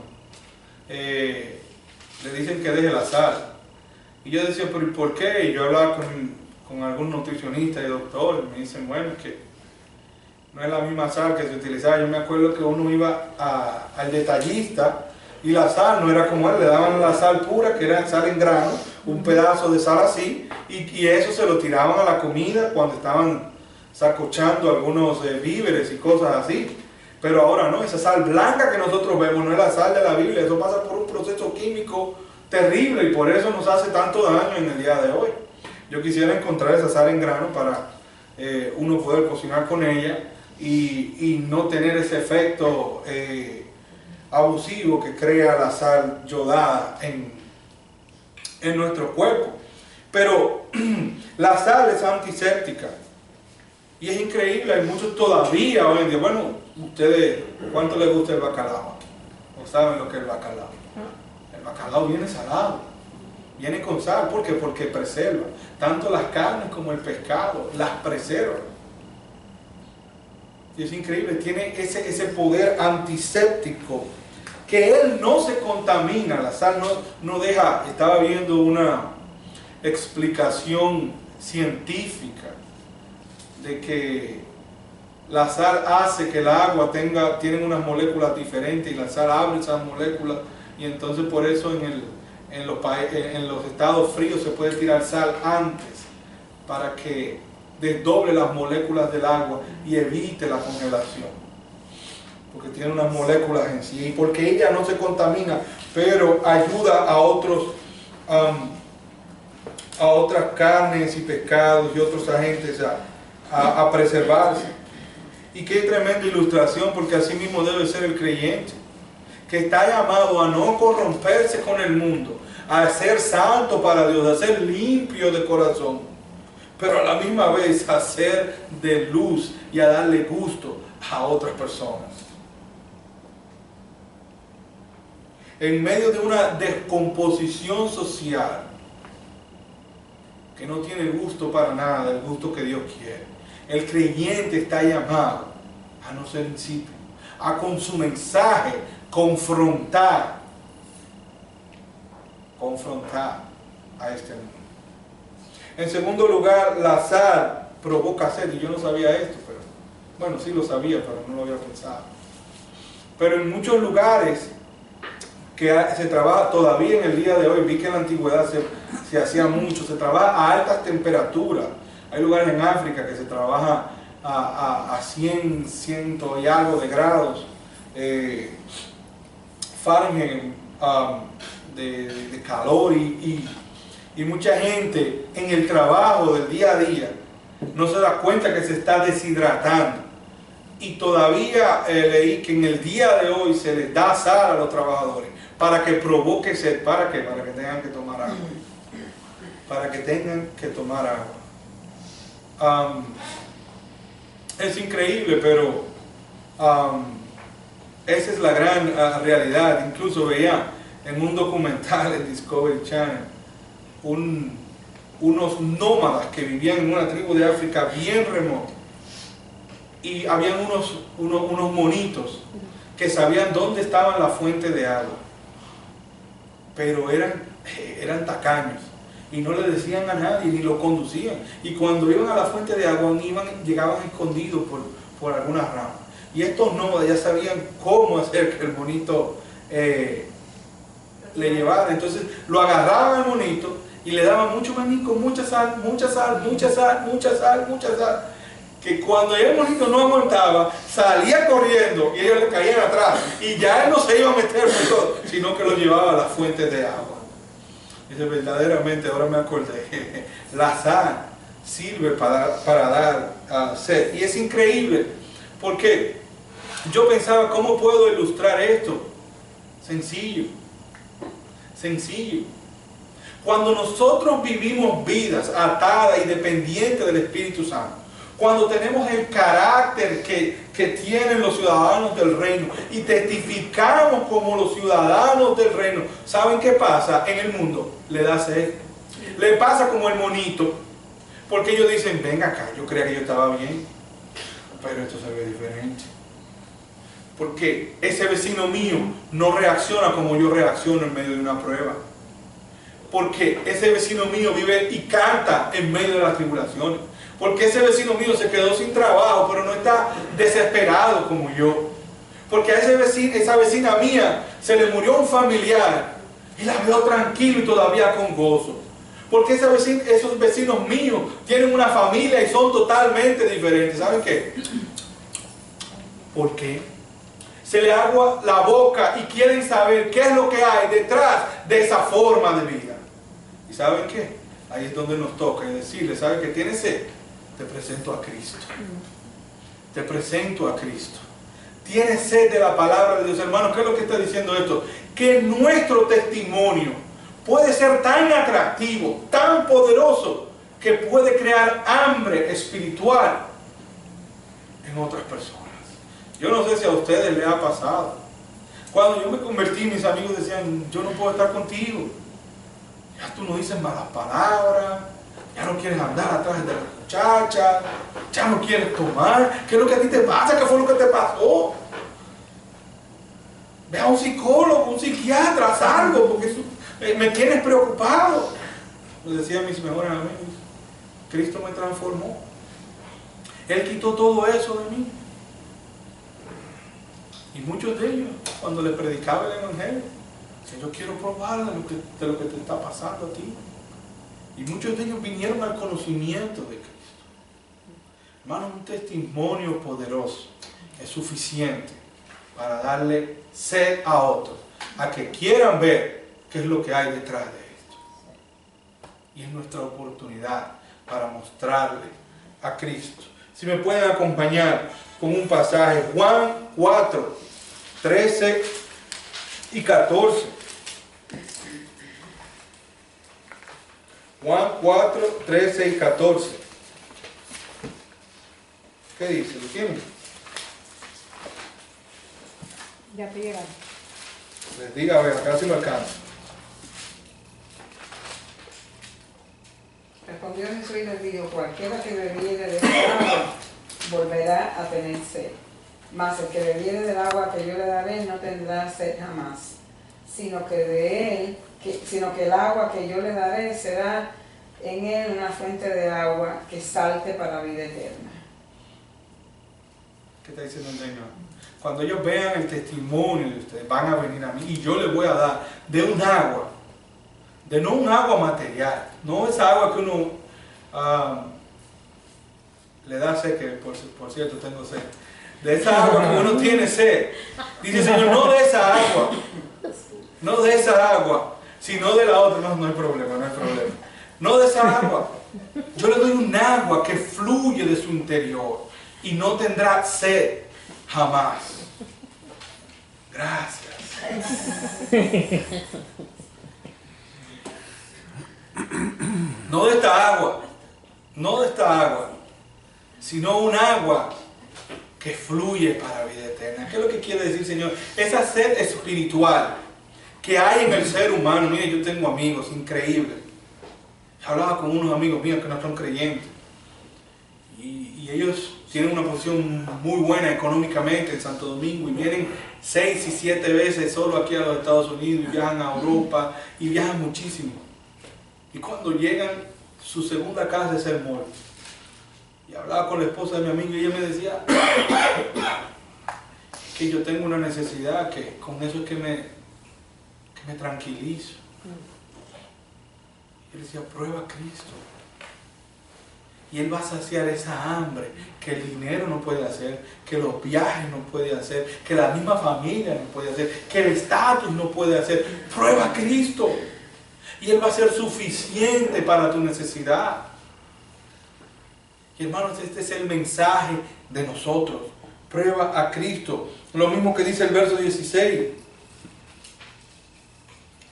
le dicen que deje la sal. Y yo decía, pero ¿y por qué? Y yo hablaba con algún nutricionista y doctor, y me dicen, bueno, es que no es la misma sal que se utilizaba. Yo me acuerdo que uno iba al detallista y la sal no era como él, le daban la sal pura, que era sal en grano, un pedazo de sal así, y eso se lo tiraban a la comida cuando estaban sacochando algunos víveres y cosas así. Pero ahora no, esa sal blanca que nosotros vemos no es la sal de la Biblia, eso pasa por un proceso químico terrible y por eso nos hace tanto daño en el día de hoy. Yo quisiera encontrar esa sal en grano para uno poder cocinar con ella y no tener ese efecto abusivo que crea la sal yodada en nuestro cuerpo. Pero la sal es antiséptica y es increíble, hay muchos todavía hoy en día. Bueno, ustedes, ¿cuánto les gusta el bacalao? ¿O saben lo que es el bacalao? El bacalao viene salado, viene con sal. ¿Por qué? Porque preserva tanto las carnes como el pescado, las preserva. Y es increíble, tiene ese poder antiséptico, que él no se contamina, la sal no deja. Estaba viendo una explicación científica de que la sal hace que el agua tiene unas moléculas diferentes, y la sal abre esas moléculas, y entonces por eso en los estados fríos se puede tirar sal antes, para que desdoble las moléculas del agua y evite la congelación, porque tiene unas moléculas en sí, y porque ella no se contamina, pero ayuda a otras carnes y pescados y otros agentes a preservarse. Y qué tremenda ilustración, porque así mismo debe ser el creyente, que está llamado a no corromperse con el mundo, a ser santo para Dios, a ser limpio de corazón, pero a la misma vez a ser de luz y a darle gusto a otras personas. En medio de una descomposición social que no tiene gusto para nada, el gusto que Dios quiere, el creyente está llamado a no ser insípido, a con su mensaje confrontar a este mundo. En segundo lugar, la sal provoca sed, y yo no sabía esto, pero bueno, sí lo sabía, pero no lo había pensado. Pero en muchos lugares que se trabaja todavía en el día de hoy, vi que en la antigüedad se hacía mucho, se trabaja a altas temperaturas. Hay lugares en África que se trabaja a 100 y algo de grados Fahrenheit de calor, y mucha gente en el trabajo del día a día no se da cuenta que se está deshidratando. Y todavía leí que en el día de hoy se les da sal a los trabajadores para que provoque sed. ¿Para qué? Para que tengan que tomar agua. Para que tengan que tomar agua. Es increíble, pero esa es la gran realidad. Incluso veía en un documental en Discovery Channel unos nómadas que vivían en una tribu de África bien remota, y habían unos monitos que sabían dónde estaban las fuentes de agua, pero eran tacaños y no le decían a nadie ni lo conducían, y cuando iban a la fuente de agua llegaban escondidos por algunas ramas, y estos nómadas ya sabían cómo hacer que el monito le llevara. Entonces lo agarraban al monito y le daban mucho maní con mucha sal, que cuando el monito no aguantaba, salía corriendo y ellos le caían atrás, y ya él no se iba a meter mucho, sino que lo llevaba a las fuentes de agua. Dice, verdaderamente, ahora me acordé, la sal sirve para dar sed. Y es increíble, porque yo pensaba, ¿cómo puedo ilustrar esto? Sencillo. Cuando nosotros vivimos vidas atadas y dependientes del Espíritu Santo, cuando tenemos el carácter que tienen los ciudadanos del reino y testificamos como los ciudadanos del reino, ¿saben qué pasa en el mundo? Le da sed. Le pasa como el monito, porque ellos dicen, venga acá, yo creía que yo estaba bien, pero esto se ve diferente. Porque ese vecino mío no reacciona como yo reacciono en medio de una prueba. Porque ese vecino mío vive y canta en medio de las tribulaciones. Porque ese vecino mío se quedó sin trabajo, pero no está desesperado como yo. Porque a esa vecina mía se le murió un familiar y la veo tranquilo y todavía con gozo. Porque esos vecinos míos tienen una familia y son totalmente diferentes. ¿Saben qué? ¿Por qué? Se le agua la boca y quieren saber qué es lo que hay detrás de esa forma de vida. ¿Y saben qué? Ahí es donde nos toca decirle, ¿saben qué tienes sed? Te presento a Cristo. Te presento a Cristo. Tienes sed de la palabra de Dios, hermano. ¿Qué es lo que está diciendo esto? Que nuestro testimonio puede ser tan atractivo, tan poderoso, que puede crear hambre espiritual en otras personas. Yo no sé si a ustedes les ha pasado. Cuando yo me convertí, mis amigos decían, yo no puedo estar contigo. Ya tú no dices malas palabras, ya no quieres andar atrás de muchacha, ya no quieres tomar. ¿Qué es lo que a ti te pasa? ¿Qué fue lo que te pasó? Ve a un psicólogo, un psiquiatra, haz algo, porque eso, me tienes preocupado. Me decían mis mejores amigos, Cristo me transformó. Él quitó todo eso de mí. Y muchos de ellos, cuando les predicaba el Evangelio, decían, yo quiero probar de lo que te está pasando a ti. Y muchos de ellos vinieron al conocimiento de Cristo. Hermano, un testimonio poderoso es suficiente para darle sed a otros, a que quieran ver qué es lo que hay detrás de esto. Y es nuestra oportunidad para mostrarle a Cristo. Si me pueden acompañar con un pasaje, Juan 4, 13 y 14. Juan 4, 13 y 14. ¿Qué dice? ¿Lo tienen? Ya te llegaron. Les diga, a ver, acá sí lo alcanza. Respondió Jesús y les dijo, cualquiera que bebiere de esta agua volverá a tener sed. Mas el que bebiere del agua que yo le daré no tendrá sed jamás, sino que el agua que yo le daré será en él una fuente de agua que salte para vida eterna. ¿Qué está diciendo el Señor? Cuando ellos vean el testimonio de ustedes, van a venir a mí y yo les voy a dar de un agua, de no un agua material, no esa agua que uno le da sed, que por cierto tengo sed, de esa agua que uno tiene sed. Dice el Señor, no de esa agua, no de esa agua, sino de la otra. No, no hay problema, no hay problema. No de esa agua. Yo le doy un agua que fluye de su interior y no tendrá sed jamás. Gracias. No de esta agua, no de esta agua, sino un agua que fluye para vida eterna. ¿Qué es lo que quiere decir, Señor? Esa sed espiritual que hay en el ser humano. Mire, yo tengo amigos increíbles. Hablaba con unos amigos míos que no son creyentes. Y ellos tienen una posición muy buena económicamente en Santo Domingo y vienen 6 y 7 veces solo aquí a los Estados Unidos y viajan a Europa y viajan muchísimo. Y cuando llegan, su segunda casa es el mall. Y hablaba con la esposa de mi amigo y ella me decía que yo tengo una necesidad, que con eso es que me tranquilizo. Y él decía, prueba a Cristo. Y Él va a saciar esa hambre que el dinero no puede hacer, que los viajes no pueden hacer, que la misma familia no puede hacer, que el estatus no puede hacer. Prueba a Cristo. Y Él va a ser suficiente para tu necesidad. Y hermanos, este es el mensaje de nosotros. Prueba a Cristo. Lo mismo que dice el verso 16.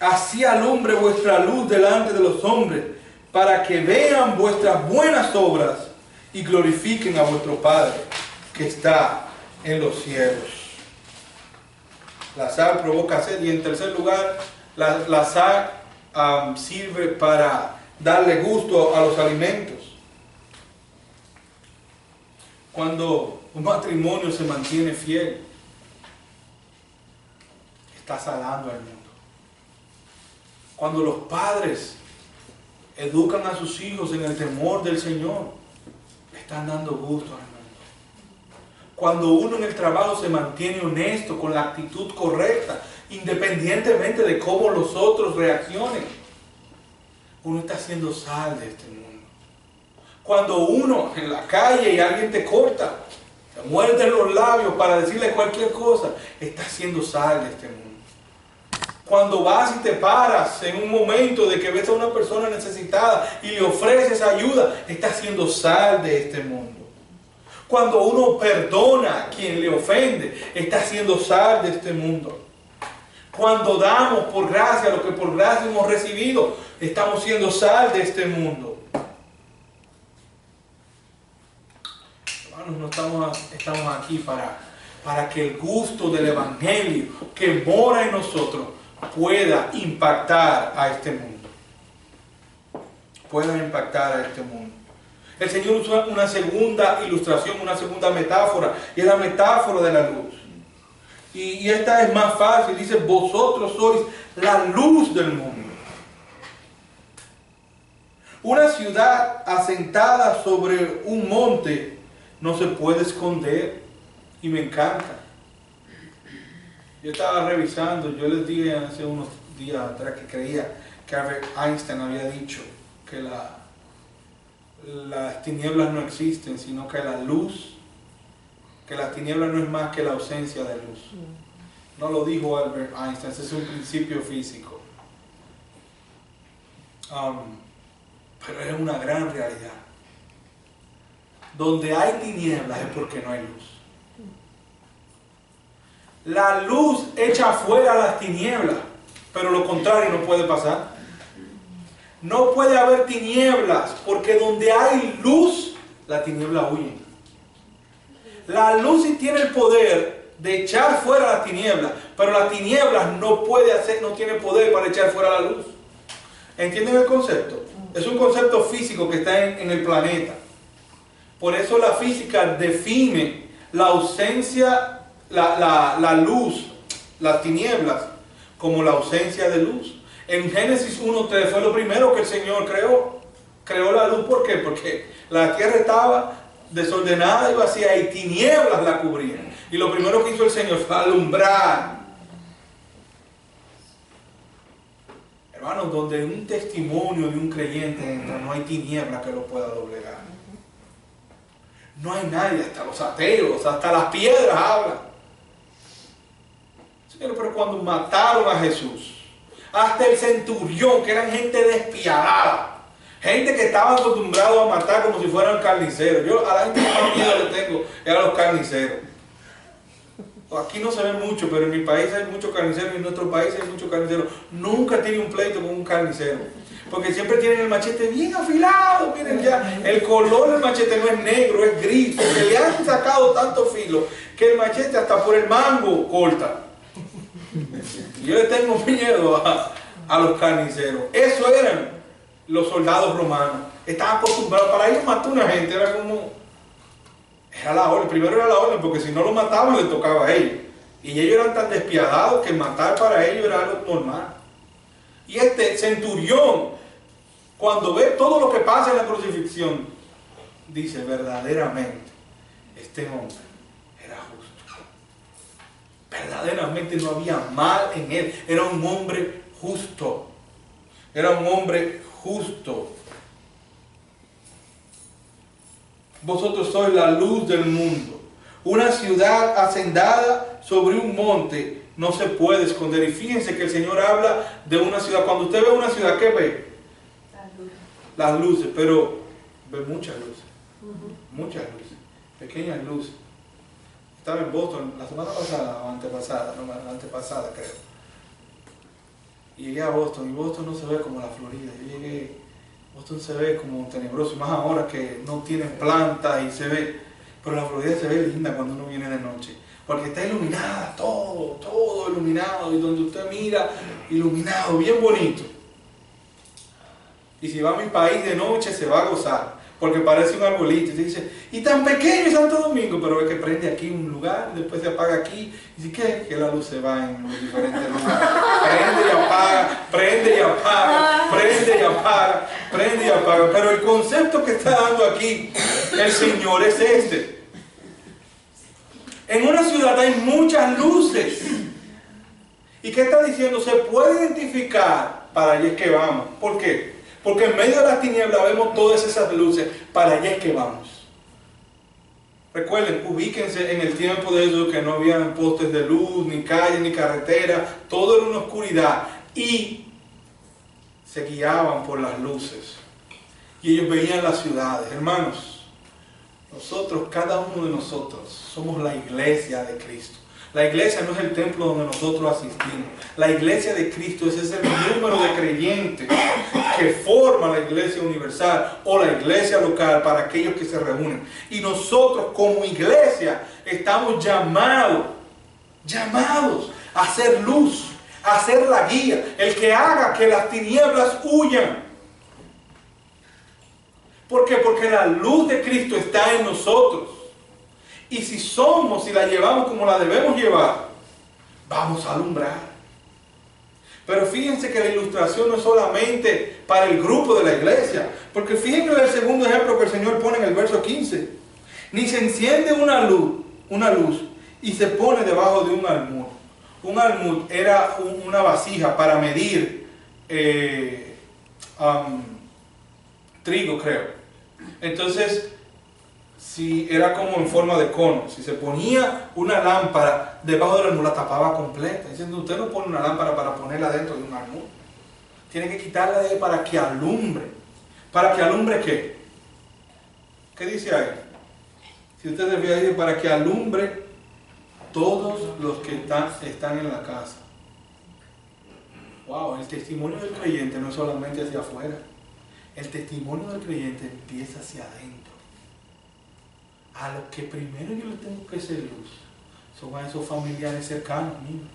Así alumbre vuestra luz delante de los hombres, para que vean vuestras buenas obras y glorifiquen a vuestro Padre que está en los cielos. La sal provoca sed y en tercer lugar, la sal sirve para darle gusto a los alimentos. Cuando un matrimonio se mantiene fiel, está salando al mundo. Cuando los padres educan a sus hijos en el temor del Señor, le están dando gusto al mundo. Cuando uno en el trabajo se mantiene honesto, con la actitud correcta, independientemente de cómo los otros reaccionen, uno está haciendo sal de este mundo. Cuando uno en la calle y alguien te corta, te muerde los labios para decirle cualquier cosa, está haciendo sal de este mundo. Cuando vas y te paras en un momento de que ves a una persona necesitada y le ofreces ayuda, está haciendo sal de este mundo. Cuando uno perdona a quien le ofende, está haciendo sal de este mundo. Cuando damos por gracia lo que por gracia hemos recibido, estamos siendo sal de este mundo. Hermanos, no estamos aquí para que el gusto del Evangelio que mora en nosotros pueda impactar a este mundo. Pueda impactar a este mundo. El Señor usa una segunda ilustración, una segunda metáfora, y es la metáfora de la luz. Y esta es más fácil, dice, vosotros sois la luz del mundo. Una ciudad asentada sobre un monte no se puede esconder, y me encanta. Yo estaba revisando, yo les dije hace unos días atrás que creía que Albert Einstein había dicho que las tinieblas no existen, sino que la luz, que las tinieblas no es más que la ausencia de luz. No lo dijo Albert Einstein, ese es un principio físico. Pero es una gran realidad. Donde hay tinieblas es porque no hay luz. La luz echa fuera las tinieblas, pero lo contrario no puede pasar. No puede haber tinieblas, porque donde hay luz, la tiniebla huye. La luz sí tiene el poder de echar fuera las tinieblas, pero las tinieblas no tiene poder para echar fuera la luz. ¿Entienden el concepto? Es un concepto físico que está en el planeta. Por eso la física define la ausencia, la luz, las tinieblas, como la ausencia de luz. En Génesis 1:3 fue lo primero que el Señor creó. Creó la luz, ¿por qué? Porque la tierra estaba desordenada y vacía y tinieblas la cubrían. Y lo primero que hizo el Señor fue alumbrar. Hermanos, donde un testimonio de un creyente entra, no hay tiniebla que lo pueda doblegar. No hay nadie, hasta los ateos, hasta las piedras hablan. Señor, pero cuando mataron a Jesús, hasta el centurión, que eran gente despiadada, gente que estaba acostumbrado a matar como si fueran carniceros. Yo a la gente que más miedo le tengo es a los carniceros. Aquí no se ve mucho, pero en mi país hay muchos carniceros y en nuestro país hay muchos carniceros. Nunca tiene un pleito con un carnicero, porque siempre tienen el machete bien afilado. Miren ya, el color del machete no es negro, es gris, porque le han sacado tanto filo que el machete hasta por el mango corta. Yo le tengo miedo a los carniceros. Eso eran los soldados romanos. Estaban acostumbrados, para ellos matar a una gente era como... Era la orden, primero era la orden, porque si no lo mataban le tocaba a ellos. Y ellos eran tan despiadados que matar para ellos era algo normal. Y este centurión, cuando ve todo lo que pasa en la crucifixión, dice, verdaderamente, este hombre era justo. Verdaderamente no había mal en él. Era un hombre justo. Era un hombre justo. Vosotros sois la luz del mundo. Una ciudad hacendada sobre un monte no se puede esconder. Y fíjense que el Señor habla de una ciudad. Cuando usted ve una ciudad, ¿qué ve? Las luces, pero ve muchas luces. Muchas luces. Pequeñas luces. Estaba en Boston la semana pasada o antepasada, no, la antepasada creo. Y llegué a Boston, y Boston no se ve como la Florida. Yo llegué, Boston se ve como tenebroso, más ahora que no tienen plantas y se ve, pero la Florida se ve linda cuando uno viene de noche, porque está iluminada, todo iluminado, y donde usted mira, iluminado, bien bonito. Y si va a mi país de noche se va a gozar, porque parece un arbolito, y se dice, y tan pequeño es Santo Domingo, pero ve que prende aquí un lugar, después se apaga aquí, y dice, ¿qué? Que la luz se va en los diferentes lugares, prende y apaga, prende y apaga, prende y apaga, prende y apaga, pero el concepto que está dando aquí el Señor es este. En una ciudad hay muchas luces, ¿y qué está diciendo? Se puede identificar, para allá es que vamos. ¿Por qué? Porque en medio de las tinieblas vemos todas esas luces, para allá es que vamos. Recuerden, ubíquense en el tiempo de ellos que no había postes de luz, ni calles, ni carretera, todo era una oscuridad y se guiaban por las luces. Y ellos veían las ciudades. Hermanos, nosotros, cada uno de nosotros, somos la iglesia de Cristo. La iglesia no es el templo donde nosotros asistimos. La iglesia de Cristo es el número de creyentes que forma la iglesia universal o la iglesia local para aquellos que se reúnen. Y nosotros como iglesia estamos llamados a hacer luz, a ser la guía, el que haga que las tinieblas huyan. ¿Por qué? Porque la luz de Cristo está en nosotros. Y si la llevamos como la debemos llevar, vamos a alumbrar. Pero fíjense que la ilustración no es solamente para el grupo de la iglesia. Porque fíjense el segundo ejemplo que el Señor pone en el verso 15. Ni se enciende una luz y se pone debajo de un almud. Un almud era una vasija para medir trigo, creo. Entonces, si era como en forma de cono, si se ponía una lámpara debajo del almud, la tapaba completa. Diciendo, usted no pone una lámpara para ponerla dentro de un almud. Tiene que quitarla de ahí para que alumbre. ¿Para que alumbre qué? ¿Qué dice ahí? Si usted se fija, dice, para que alumbre todos los que están en la casa. Wow, el testimonio del creyente no es solamente hacia afuera. El testimonio del creyente empieza hacia adentro. A lo que primero yo le tengo que ser luz son a esos familiares cercanos míos.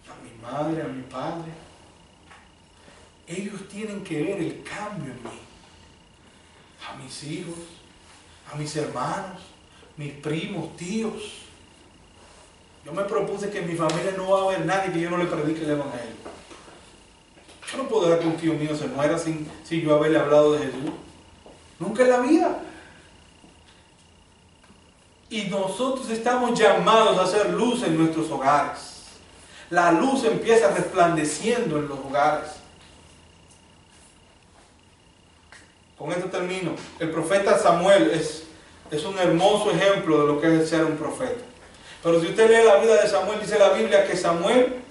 A mi madre, a mi padre. Ellos tienen que ver el cambio en mí. A mis hijos, a mis hermanos, mis primos, tíos. Yo me propuse que en mi familia no va a haber nadie que yo no le predique el evangelio. Yo no puedo dejar que un tío mío se muera sin yo haberle hablado de Jesús. Nunca en la vida. Y nosotros estamos llamados a hacer luz en nuestros hogares. La luz empieza resplandeciendo en los hogares. Con esto termino. El profeta Samuel es un hermoso ejemplo de lo que es ser un profeta. Pero si usted lee la vida de Samuel, dice la Biblia que Samuel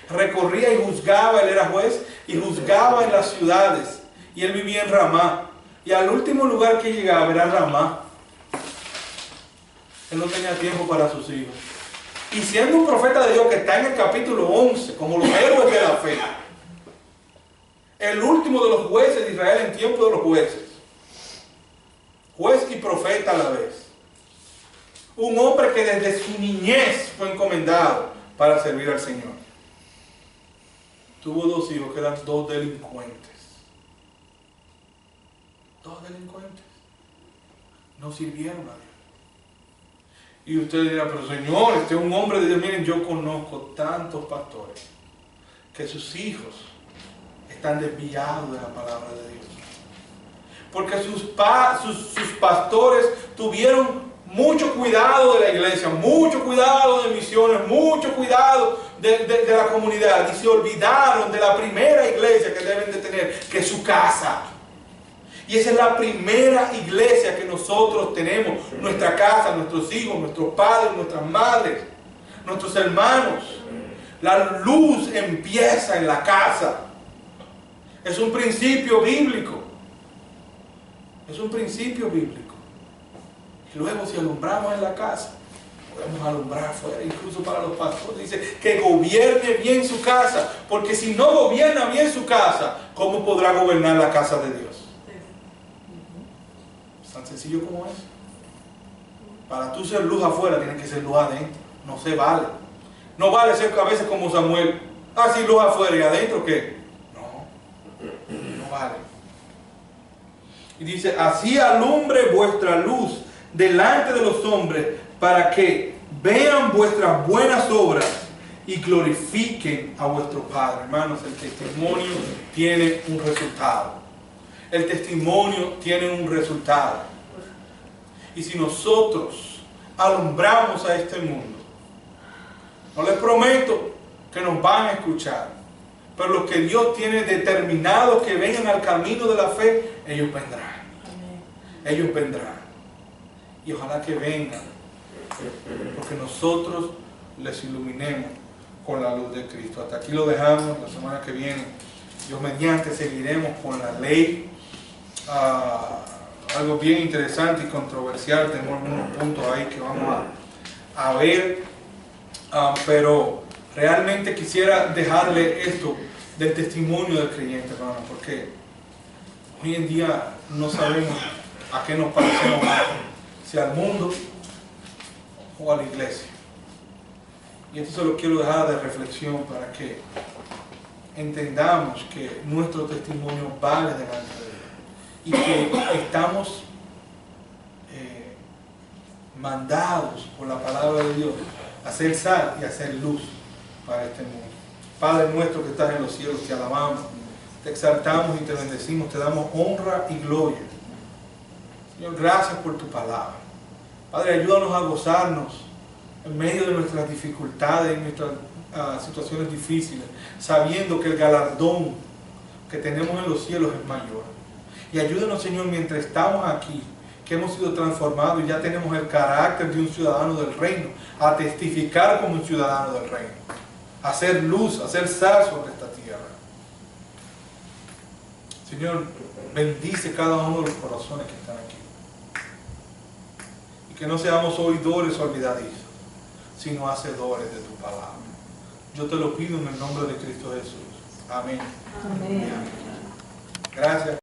recorría y juzgaba, él era juez, y juzgaba en las ciudades. Y él vivía en Ramá. Y al último lugar que llegaba era Ramá. Él no tenía tiempo para sus hijos. Y siendo un profeta de Dios que está en el capítulo 11, como los héroes de la fe, el último de los jueces de Israel en tiempo de los jueces, juez y profeta a la vez, un hombre que desde su niñez fue encomendado para servir al Señor. Tuvo dos hijos que eran dos delincuentes. Dos delincuentes. No sirvieron a Dios. Y usted dirá, pero Señor, este es un hombre de Dios. Miren, yo conozco tantos pastores que sus hijos están desviados de la palabra de Dios. Porque sus pastores tuvieron mucho cuidado de la iglesia, mucho cuidado de misiones, mucho cuidado de la comunidad. Y se olvidaron de la primera iglesia que deben de tener, que es su casa. Y esa es la primera iglesia que nosotros tenemos. Nuestra casa, nuestros hijos, nuestros padres, nuestras madres, nuestros hermanos. La luz empieza en la casa. Es un principio bíblico. Es un principio bíblico. Y luego si alumbramos en la casa, podemos alumbrar afuera, incluso para los pastores. Dice que gobierne bien su casa. Porque si no gobierna bien su casa, ¿cómo podrá gobernar la casa de Dios? Tan sencillo como es. Para tú ser luz afuera, tienes que ser luz adentro. No se vale. No vale ser a veces como Samuel. Sí, luz afuera, ¿y adentro qué? No vale. Y dice, así alumbre vuestra luz delante de los hombres, para que vean vuestras buenas obras y glorifiquen a vuestro Padre. Hermanos, el testimonio tiene un resultado. El testimonio tiene un resultado. Y si nosotros alumbramos a este mundo, no les prometo que nos van a escuchar, pero los que Dios tiene determinado que vengan al camino de la fe, ellos vendrán. Ellos vendrán. Y ojalá que vengan, porque nosotros les iluminemos con la luz de Cristo. Hasta aquí lo dejamos. La semana que viene, Dios mediante, seguiremos con la ley. Algo bien interesante y controversial. Tenemos algunos puntos ahí que vamos a ver. Pero realmente quisiera dejarle esto del testimonio del creyente, hermano, porque hoy en día no sabemos a qué nos parecemos más, si al mundo o a la iglesia. Y esto se lo quiero dejar de reflexión para que entendamos que nuestro testimonio vale delante de Dios. y que estamos mandados por la palabra de Dios a ser sal y a ser luz para este mundo. Padre nuestro que estás en los cielos, te alabamos, te exaltamos y te bendecimos, te damos honra y gloria. Señor, gracias por tu palabra. Padre, ayúdanos a gozarnos en medio de nuestras dificultades y nuestras situaciones difíciles, sabiendo que el galardón que tenemos en los cielos es mayor. Y ayúdanos, Señor, mientras estamos aquí, que hemos sido transformados y ya tenemos el carácter de un ciudadano del reino, a testificar como un ciudadano del reino, a hacer luz, a hacer sal sobre esta tierra. Señor, bendice cada uno de los corazones que están aquí. Y que no seamos oidores olvidadizos, sino hacedores de tu palabra. Yo te lo pido en el nombre de Cristo Jesús. Amén. Amén. Gracias.